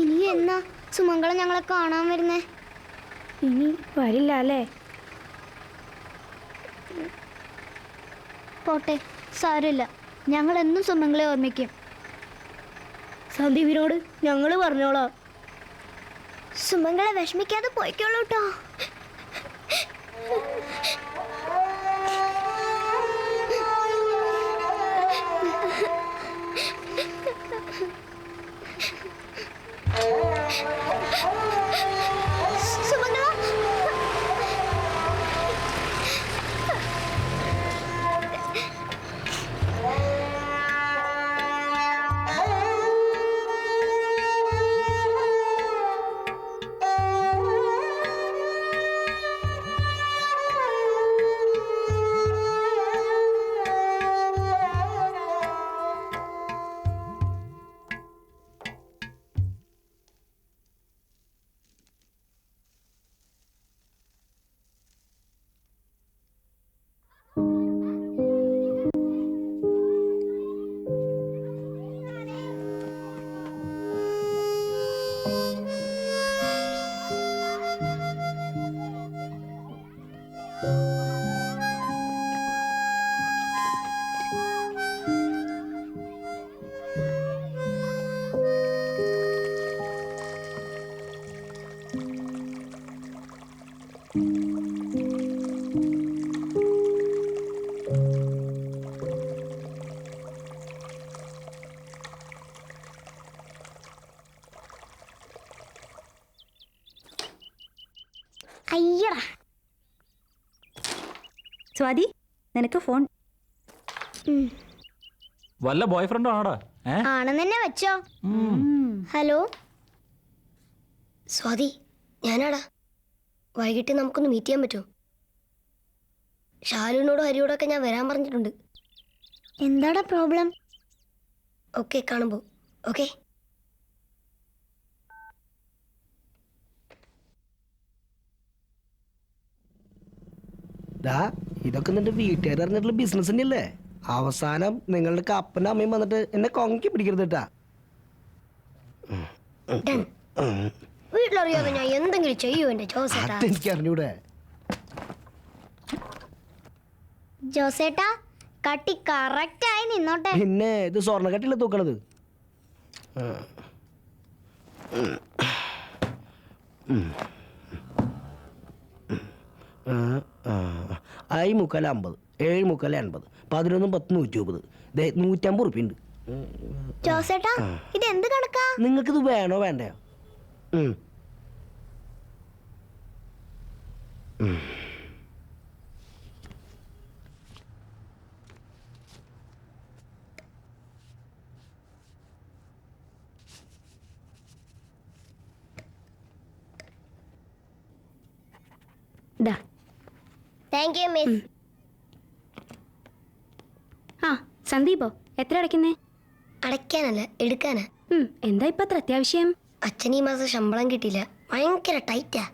ഇനി എന്നാ സുമംഗള ഞങ്ങളെ കാണാൻ വരുന്നേ? ഇനി വരില്ല അല്ലേ? പോട്ടെ, സാരമില്ല. ഞങ്ങൾ എന്നും സുമംഗളെ ഓർമ്മിക്കും. സന്ദീപിനോട് ഞങ്ങൾ പറഞ്ഞോളാം. സുമംഗളെ വിഷമിക്കാതെ പോയിക്കോളൂ കേട്ടോ. അയ്യടാ സ്വാതി നിനക്ക് ഫോൺ. വല്ല ബോയ് ഫ്രണ്ടും ആണോടാ? ആണെന്ന് തന്നെ വെച്ചോ. ഹലോ സ്വാതി, ഞാനാടാ. വൈകിട്ട് നമുക്കൊന്ന് മീറ്റ് ചെയ്യാൻ പറ്റുമോ? ഷാലുവിനോടും ഹരിയോടൊക്കെ ഞാൻ വരാൻ പറഞ്ഞിട്ടുണ്ട്. എന്താടാ പ്രോബ്ലം? ഓക്കെ, കാണുമ്പോൾ. ഓക്കെ. ഇതൊക്കെ നിന്റെ വീട്ടുകാർ അറിഞ്ഞിട്ടുള്ള ബിസിനസ് തന്നെയല്ലേ? അവസാനം നിങ്ങളുടെ അപ്പനും അമ്മയും വന്നിട്ട് എന്നെ കൊങ്കി പിടിക്കരുത് കേട്ടാ. വീട്ടിലറിയാതെ ഞാൻ എന്തെങ്കിലും ചെയ്യൂ എന്റെ ജോസേട്ടാ. അതെനിക്ക് അറിഞ്ഞൂടെ. ജോസേട്ടാ കട്ടി കറക്റ്റ് ആയി നിന്നോട്ടെ. പിന്നെ ഇത് സ്വർണ്ണ കട്ടില്ല തൂക്കണത്. ആയി 350, 7 350, 11 10 150, 150 ഉറുപ്പിയുണ്ട്. ജോസേട്ടാ ഇത് എന്ത് കണക്കാ? നിങ്ങൾക്കിത് വേണോ വേണ്ടയോ? Thank you miss. ആ സന്ദീപോ എത്ര അടയ്ക്കുന്നേ? അടയ്ക്കാനല്ല, എടുക്കാനാ. എന്താ ഇപ്പൊ അത്ര അത്യാവശ്യം? അച്ഛൻ ഈ മാസം ശമ്പളം കിട്ടിയില്ല, ഭയങ്കര ടൈറ്റാ.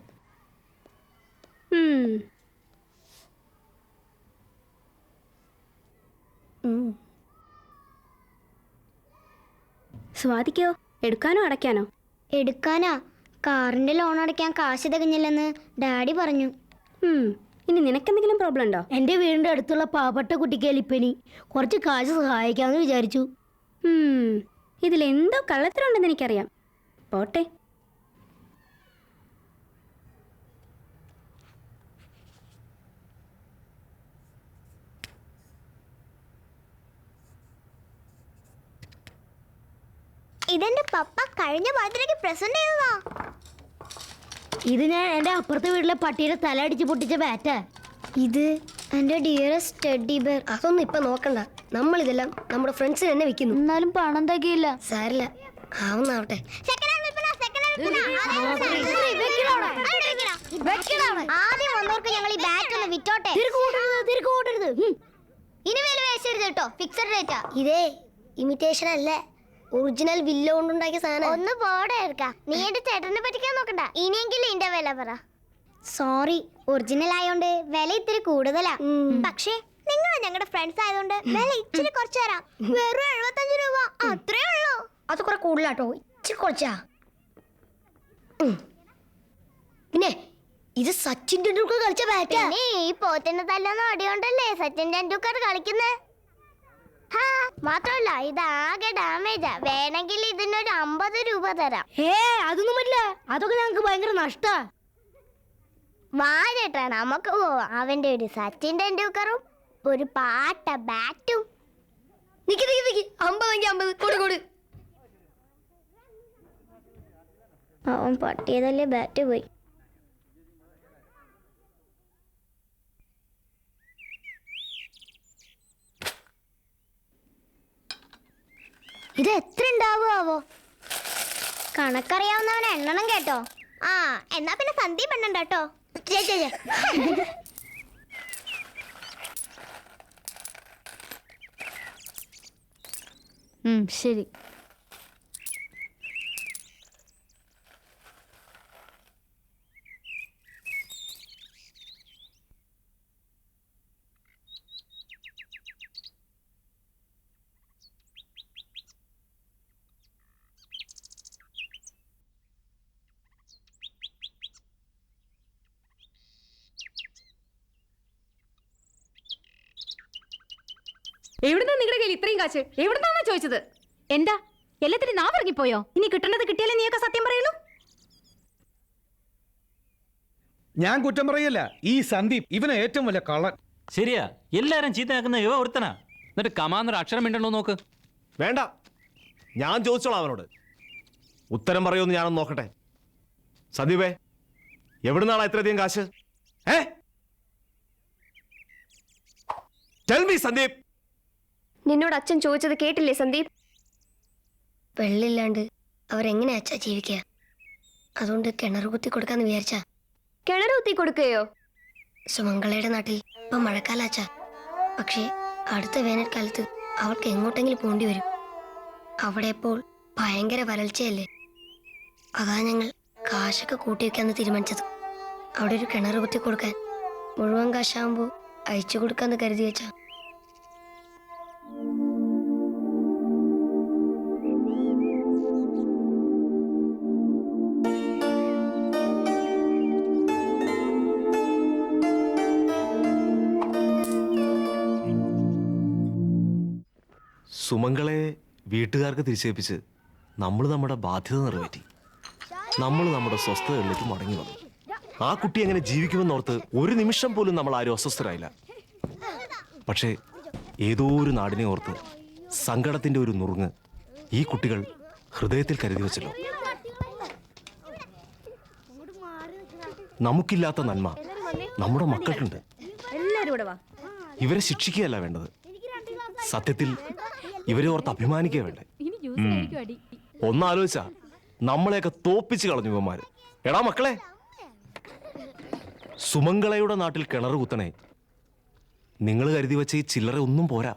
സ്വാതിക്കോ എടുക്കാനോ അടയ്ക്കാനോ? എടുക്കാനാ. കാറിന്റെ ലോൺ അടയ്ക്കാൻ കാശ് തികഞ്ഞില്ലെന്ന് ഡാഡി പറഞ്ഞു. ഇനി നിനക്കെന്തെങ്കിലും പ്രോബ്ലം ഉണ്ടോ? എൻ്റെ വീടിൻ്റെ അടുത്തുള്ള പാവപ്പെട്ട കുട്ടിക്ക് എലിപ്പനി. കുറച്ച് കാശ് സഹായിക്കാമെന്ന് വിചാരിച്ചു. ഇതിലെന്തോ കള്ളത്തരമുണ്ടെന്ന് എനിക്കറിയാം. പോട്ടെ. ഇതെന്റെ പപ്പ കഴിഞ്ഞ ബർത്ത്ഡേക്ക് പ്രസന്റ് ചെയ്തതാ. ഇത് ഞാൻ എൻ്റെ അപ്പുറത്തെ വീട്ടിലെ പട്ടിയുടെ തല അടിച്ച് പൊട്ടിച്ച ബാറ്റാ. ഇത് എൻ്റെ ഡിയറസ്റ്റ് ടെഡ്ഡി ബെയർ. അതൊന്നും ഇപ്പൊ നോക്കണ്ട, നമ്മളിതെല്ലാം നമ്മുടെ ഫ്രണ്ട്സിന് തന്നെ വെക്കുന്നു. എന്നാലും പണം തകയില്ല. സാരില്ല, ആവുന്നാവട്ടെ. ആദ്യം വന്നവർക്ക് ഞങ്ങൾ ഈ ബാറ്റ് ഒന്ന് വിറ്റോട്ടെ. ഇനി വില വേശരുത് കേട്ടോ, ഫിക്സഡ് റേറ്റാ. ഇതേ ഇമിറ്റേഷൻ അല്ലേ, ഒറിജിനൽ വില്ല കൊണ്ടുണ്ടാക്കിയ സാധനം. ഒന്ന് പോടെ എടുക്കാം. നീ എന്റെ ചേട്ടനെ പറ്റിക്കാൻ നോക്കണ്ട. ഇനിയെങ്കിലും ഇതിന്റെ വില പറ. സോറി, ഒറിജിനൽ ആയോണ്ട് വില ഇത്തിരി കൂടുതലാ. പക്ഷേ നിങ്ങൾ ഞങ്ങളുടെ ഫ്രണ്ട്സ് ആയതുകൊണ്ട് വില ഇച്ചിരി കുറച്ച് തരാം. വെറും 75 രൂപ, അത്രേ ഉള്ളൂ. അത് കുറെ കൂടുതലാട്ടോ, ഇച്ചിരി കുറച്ചാ. പിന്നെ ഇത് സച്ചിൻ ടെണ്ടുൽക്കർ കളിച്ച ബാറ്റാ. ഈ പോത്തിന്റെ തല്ലെന്ന് അടിയോണ്ടല്ലേ സച്ചിൻ ടെണ്ടുൽക്കർ കളിക്കുന്നത്. മാത്രമല്ല ഇത് ആകെ ഡാമേജാ. വേണമെങ്കിൽ ഇതിനൊരു 50 രൂപ തരാം. അതൊന്നും പറ്റില്ല, അതൊക്കെ ഞങ്ങൾക്ക് ഭയങ്കര നഷ്ടാ. വാഴട്ടാ, നമുക്ക് പോവാം. അവന്റെ ഒരു സച്ചിൻ ടെണ്ടുൽക്കറും ഒരു പാട്ട ബാറ്റും. നിക്ക് 50 കൊടു. അവൻ പട്ടിയതല്ലേ ബാറ്റ് പോയി. ഇത് എത്ര ഉണ്ടാവുമോ? കണക്കറിയാവുന്നവനെ എണ്ണണം കേട്ടോ. എന്നാ പിന്നെ സന്ദീപ് എണ്ണണ്ട കേട്ടോ. ശരി. എവിടുന്നാ നിങ്ങളുടെ കയ്യിൽ ഇത്രയും കാശ്? എവിടുന്നാന്നാ ചോദിച്ചത്? എന്താ എല്ലാത്തിനും നാ പറഞ്ഞിപ്പോയോ? ഇനി കിട്ടേണ്ടത് കിട്ടിയാലേ നീയൊക്കെ സത്യം പറയുള്ളൂ. ഞാൻ കുറ്റം പറയല്ല, ഈ സന്ദീപ് ഇവന് ഏറ്റവും വലിയ കള്ളൻ. ശരിയാ, എല്ലാരും ചീത്തയാക്കുന്ന ഇവ ഒരുത്തനാ. എന്നിട്ട് കമാന്നൊരു അക്ഷരം മിണ്ടോ നോക്ക്. വേണ്ട, ഞാൻ ചോദിച്ചോളാം അവനോട്. ഉത്തരം പറയുമെന്ന് ഞാനൊന്ന് നോക്കട്ടെ. സന്ദീപേ, എവിടുന്നാണ് ഇത്രയധികം കാശ്? Tell me, Sandeep. നിന്നോട് അച്ഛൻ ചോദിച്ചത് കേട്ടില്ലേ സന്ദീപ്? വെള്ളില്ലാണ്ട് അവരെങ്ങനെ അച്ഛാ ജീവിക്കുക? അതുകൊണ്ട് കിണർ കുത്തി കൊടുക്കാന്ന് വിചാരിച്ചാ. കിണർ കുത്തി കൊടുക്കുകയോ? സുമംഗളയുടെ നാട്ടിൽ ഇപ്പൊ മഴക്കാലം അച്ഛാ. പക്ഷേ അടുത്ത വേനൽക്കാലത്ത് അവൾക്ക് എങ്ങോട്ടെങ്കിലും പോണ്ടി വരും. അവിടെ ഇപ്പോൾ ഭയങ്കര വരൾച്ചയല്ലേ. അതാ ഞങ്ങൾ കാശൊക്കെ കൂട്ടി വെക്കാന്ന് തീരുമാനിച്ചത്. അവിടെ ഒരു കിണർ കുത്തി കൊടുക്കാൻ മുഴുവൻ കാശാകുമ്പോ അയച്ചു കൊടുക്കാന്ന് കരുതി വെച്ചാ. സുമംഗളെ വീട്ടുകാർക്ക് തിരിച്ചേൽപ്പിച്ച് നമ്മൾ നമ്മുടെ ബാധ്യത നിറവേറ്റി. നമ്മൾ നമ്മുടെ സ്വസ്ഥതകളിലേക്ക് മടങ്ങി വന്നു. ആ കുട്ടി എങ്ങനെ ജീവിക്കുമെന്നോർത്ത് ഒരു നിമിഷം പോലും നമ്മൾ ആരും അസ്വസ്ഥരായില്ല. പക്ഷേ ഏതോ ഒരു നാടിനെ ഓർത്ത് സങ്കടത്തിന്റെ ഒരു നുറുങ്ങ് ഈ കുട്ടികൾ ഹൃദയത്തിൽ കരുതി വച്ചല്ലോ. നമുക്കില്ലാത്ത നന്മ നമ്മുടെ മക്കൾക്കുണ്ട്. ഇവരെ ശിക്ഷിക്കുകയല്ല വേണ്ടത്, സത്യത്തിൽ ഇവരെ ഓർത്ത് അഭിമാനിക്കുക വേണ്ടേ. ഒന്നാലോചിച്ചാ നമ്മളെയൊക്കെ തോപ്പിച്ച് കളഞ്ഞു ഇവന്മാര്. എടാ മക്കളെ, സുമംഗളയുടെ നാട്ടിൽ കിണർ കുത്തണേ. നിങ്ങൾ കരുതി വെച്ച ഈ ചില്ലറ ഒന്നും പോരാ.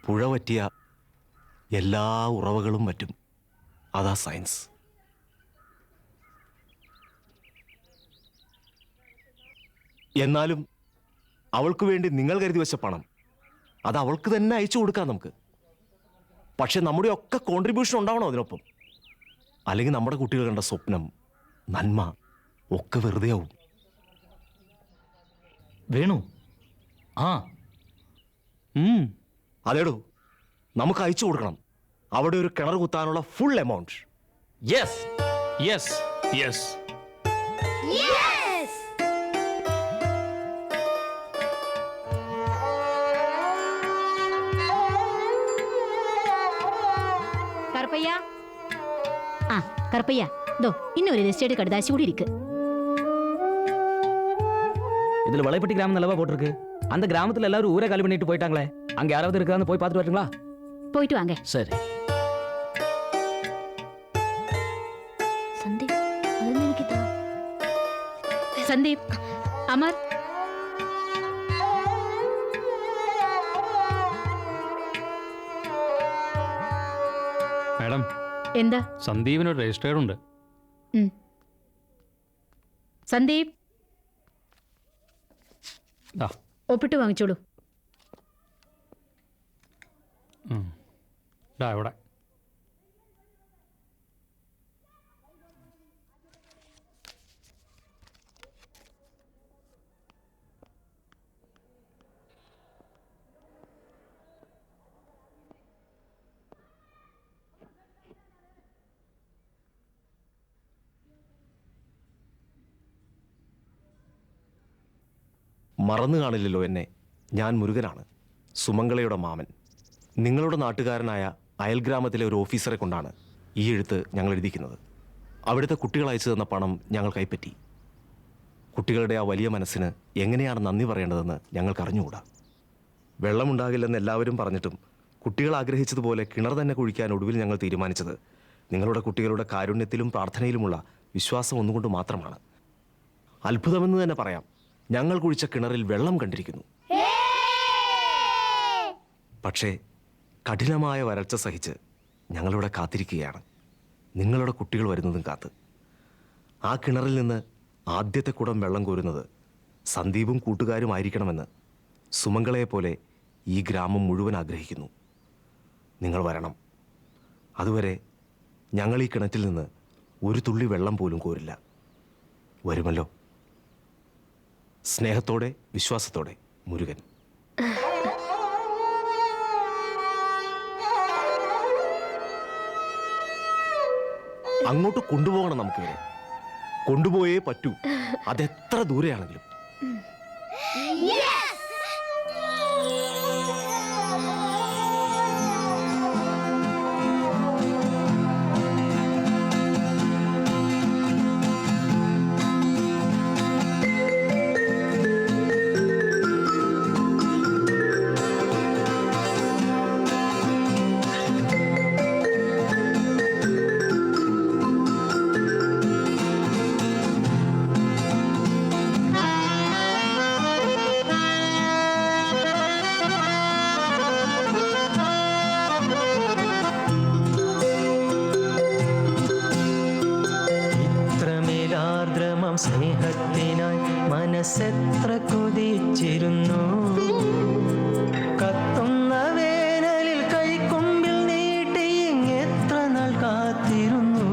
പുഴ പറ്റിയ എല്ലാ ഉറവകളും പറ്റും. അതാ സയൻസ്. എന്നാലും അവൾക്ക് വേണ്ടി നിങ്ങൾ കരുതി വെച്ച പണം അത് അവൾക്ക് തന്നെ അയച്ചു കൊടുക്കാം നമുക്ക്. പക്ഷെ നമ്മുടെ ഒക്കെ കോൺട്രിബ്യൂഷൻ ഉണ്ടാവണം അതിനൊപ്പം. അല്ലെങ്കിൽ നമ്മുടെ കുട്ടികൾ കണ്ട സ്വപ്നം, നന്മ ഒക്കെ വെറുതെ ആവും. വേണു, അതേടോ, നമുക്ക് അയച്ചു കൊടുക്കണം അവിടെ ഒരു കിണർ കുത്താനുള്ള full amount. Yes yes yes. Karuppaiya, Karuppaiya, தோ இன்னொரு ரெஜிஸ்டர்டு கடுதாசி கூட இருக்கு. இதுல வளைப்பட்டி கிராமம் நல்லவா போட்டிருக்கு. அந்த கிராமத்துல எல்லாரும் ஊரை காலி பண்ணிட்டு போயிட்டாங்களே, அங்க யாராவது இருக்கான்னு போய் பார்த்துட்டு வரட்டுங்களா? போயிட்டு வாங்க. சரி. சந்தீப், அது நினைக்கிட்டா. சந்தீப், அமர். മാഡം, എന്താ? സന്ദീപിനൊരു രജിസ്റ്റേർഡ് ഉണ്ട്. സന്ദീപ്, ഒപ്പിട്ട് വാങ്ങിച്ചോളൂ. ഇവിടെ മറന്നു കാണില്ലല്ലോ എന്നെ. ഞാൻ മുരുകനാണ്, സുമംഗളയുടെ മാമൻ. നിങ്ങളുടെ നാട്ടുകാരനായ അയൽഗ്രാമത്തിലെ ഒരു ഓഫീസറെ കൊണ്ടാണ് ഈ എഴുത്ത് ഞങ്ങൾ എഴുതിക്കുന്നത്. അവിടുത്തെ കുട്ടികൾ അയച്ചു തന്ന പണം ഞങ്ങൾ കൈപ്പറ്റി. കുട്ടികളുടെ ആ വലിയ മനസ്സിന് എങ്ങനെയാണ് നന്ദി പറയേണ്ടതെന്ന് ഞങ്ങൾക്ക് അറിഞ്ഞുകൂടാ. വെള്ളമുണ്ടാകില്ലെന്ന് എല്ലാവരും പറഞ്ഞിട്ടും കുട്ടികൾ ആഗ്രഹിച്ചതുപോലെ കിണർ തന്നെ കുഴിക്കാൻ ഒടുവിൽ ഞങ്ങൾ തീരുമാനിച്ചത് നിങ്ങളുടെ കുട്ടികളുടെ കാരുണ്യത്തിലും പ്രാർത്ഥനയിലുമുള്ള വിശ്വാസം ഒന്നുകൊണ്ട് മാത്രമാണ്. അത്ഭുതമെന്ന് തന്നെ പറയാം, ഞങ്ങൾ കുഴിച്ച കിണറിൽ വെള്ളം കണ്ടിരിക്കുന്നു. പക്ഷേ കഠിനമായ വരൾച്ച സഹിച്ച് ഞങ്ങളിവിടെ കാത്തിരിക്കുകയാണ്, നിങ്ങളുടെ കുട്ടികൾ വരുന്നതും കാത്ത്. ആ കിണറിൽ നിന്ന് ആദ്യത്തെ കുടം വെള്ളം കോരുന്നത് സന്ദീപും കൂട്ടുകാരുമായിരിക്കണമെന്ന് സുമംഗളയെപ്പോലെ ഈ ഗ്രാമം മുഴുവൻ ആഗ്രഹിക്കുന്നു. നിങ്ങൾ വരണം. അതുവരെ ഞങ്ങൾ ഈ കിണറ്റിൽ നിന്ന് ഒരു തുള്ളി വെള്ളം പോലും കോരില്ല. വരുമല്ലോ? സ്നേഹത്തോടെ, വിശ്വാസത്തോടെ, മുരുകൻ. അങ്ങോട്ട് കൊണ്ടുപോകണം നമുക്ക് ഇവരെ. കൊണ്ടുപോയേ പറ്റൂ, അതെത്ര ദൂരെയാണെങ്കിലും. സ്നേഹത്തിനായി മനസ്സെത്ര കൊതിച്ചിരുന്നു. കത്തുന്ന വേനലിൽ കൈക്കൊമ്പിൽ നീട്ടി ഇങ്ങെത്ര നാൾ കാത്തിരുന്നു,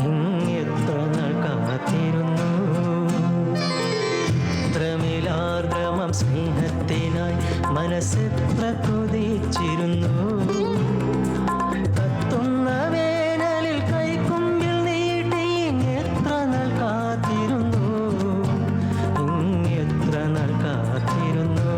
ഇങ്ങെത്ര നാൾ കാത്തിരുന്നു. ഇത്രമേലാർദ്രമം സ്നേഹത്തിനായി മനസ്സെത്ര കൊതിച്ചിരുന്നു. കത്തുന്ന വേനലിൽ കൈക്കൊമ്പിൽ നീട്ടി ഇങ്ങെത്ര നാൾ കാത്തിരുന്നു, ഇങ്ങെത്ര നാൾ കാത്തിരുന്നു.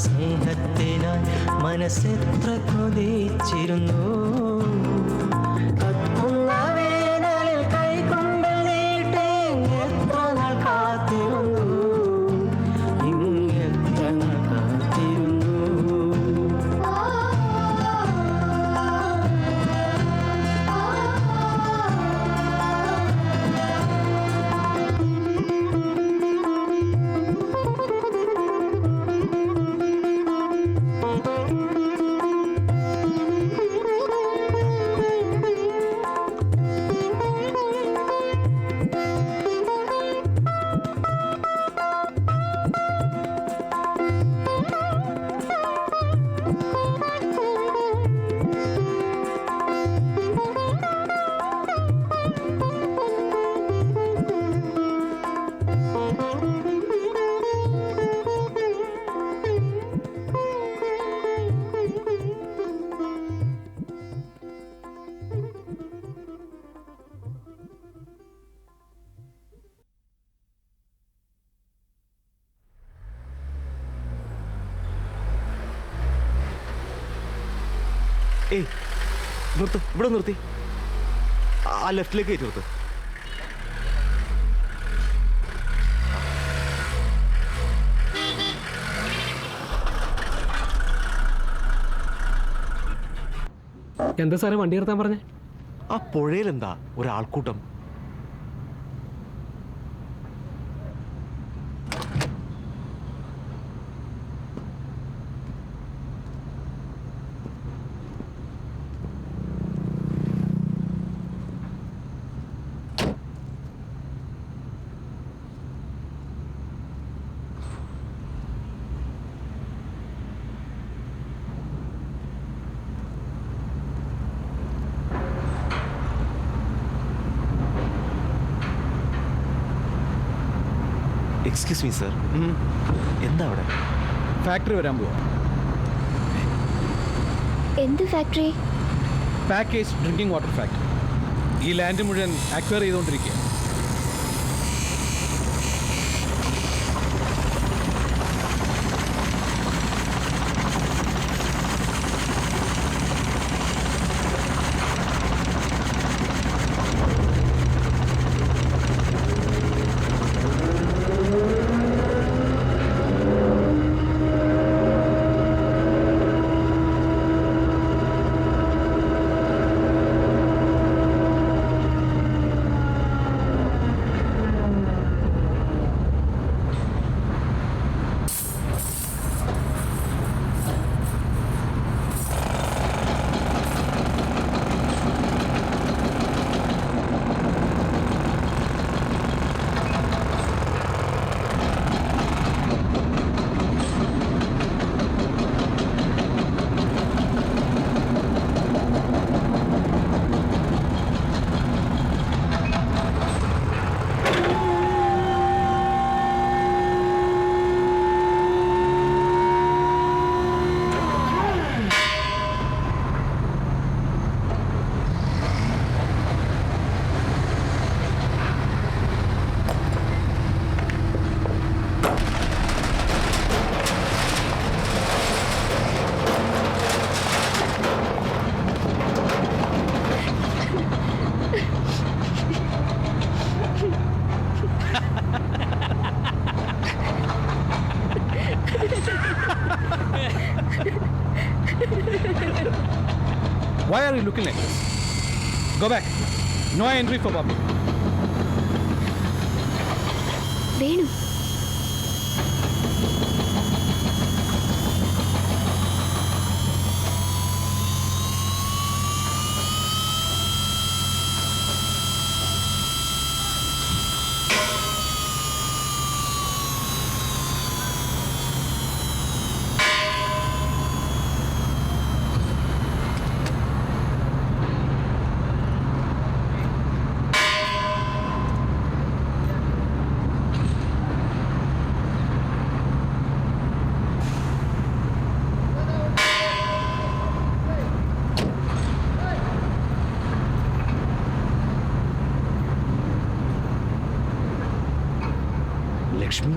സ്നേഹത്തിനായി മനസ്സെത്ര കൊതിച്ചിരുന്നു. കത്തുന്ന ഏയ് നിർത്ത്, ഇവിടെ നിർത്തി. ആ ലെഫ്റ്റിലേക്ക് കയറ്റി നിർത്ത്. എന്താ സാറേ വണ്ടി നിർത്താൻ പറഞ്ഞേ? ആ പുഴയിലെന്താ ഒരാൾക്കൂട്ടം? എക്സ്ക്യൂസ് മീ സർ, എന്താ അവിടെ? ഫാക്ടറി വരാൻ പോവാ. എന്ത് factory? Package drinking water factory. ഈ ലാൻഡ് മുഴുവൻ അക്വയർ ചെയ്തുകൊണ്ടിരിക്കുക. Why are you looking like this? Go back. No entry for public. Venu, Lakshmi,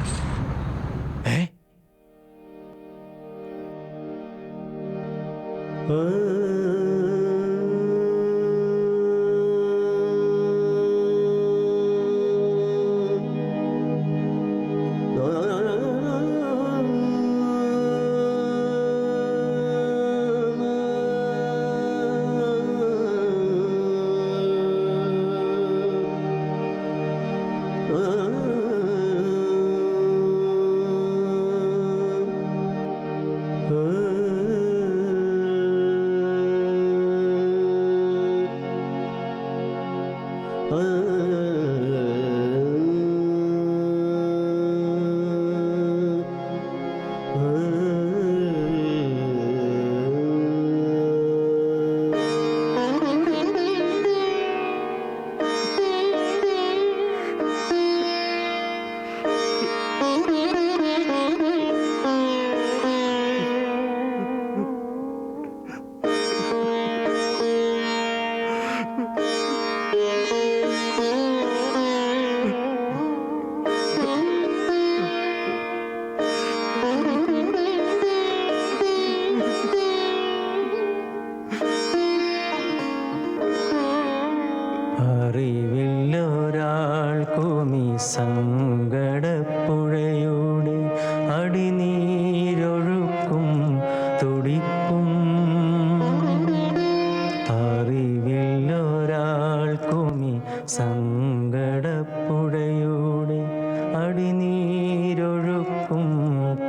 നീരൊഴുക്കും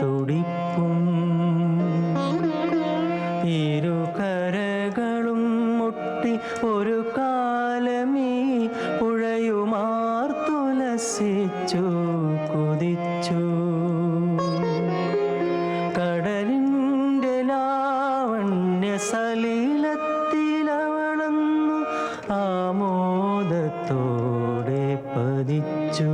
തുടിപ്പും ഇരുകരകളും മുട്ടി ഒരു കാലമീ പുഴയുമാർത്തുലസിച്ചു കുതിച്ചു കടലിൻ്റെ ലാവണ്യ സലീലത്തിലവളന്നു ആമോദത്തോടെ പതിച്ചു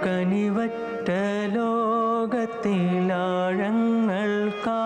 കനിവറ്റ ലോകത്തിലാഴങ്ങൾ കാ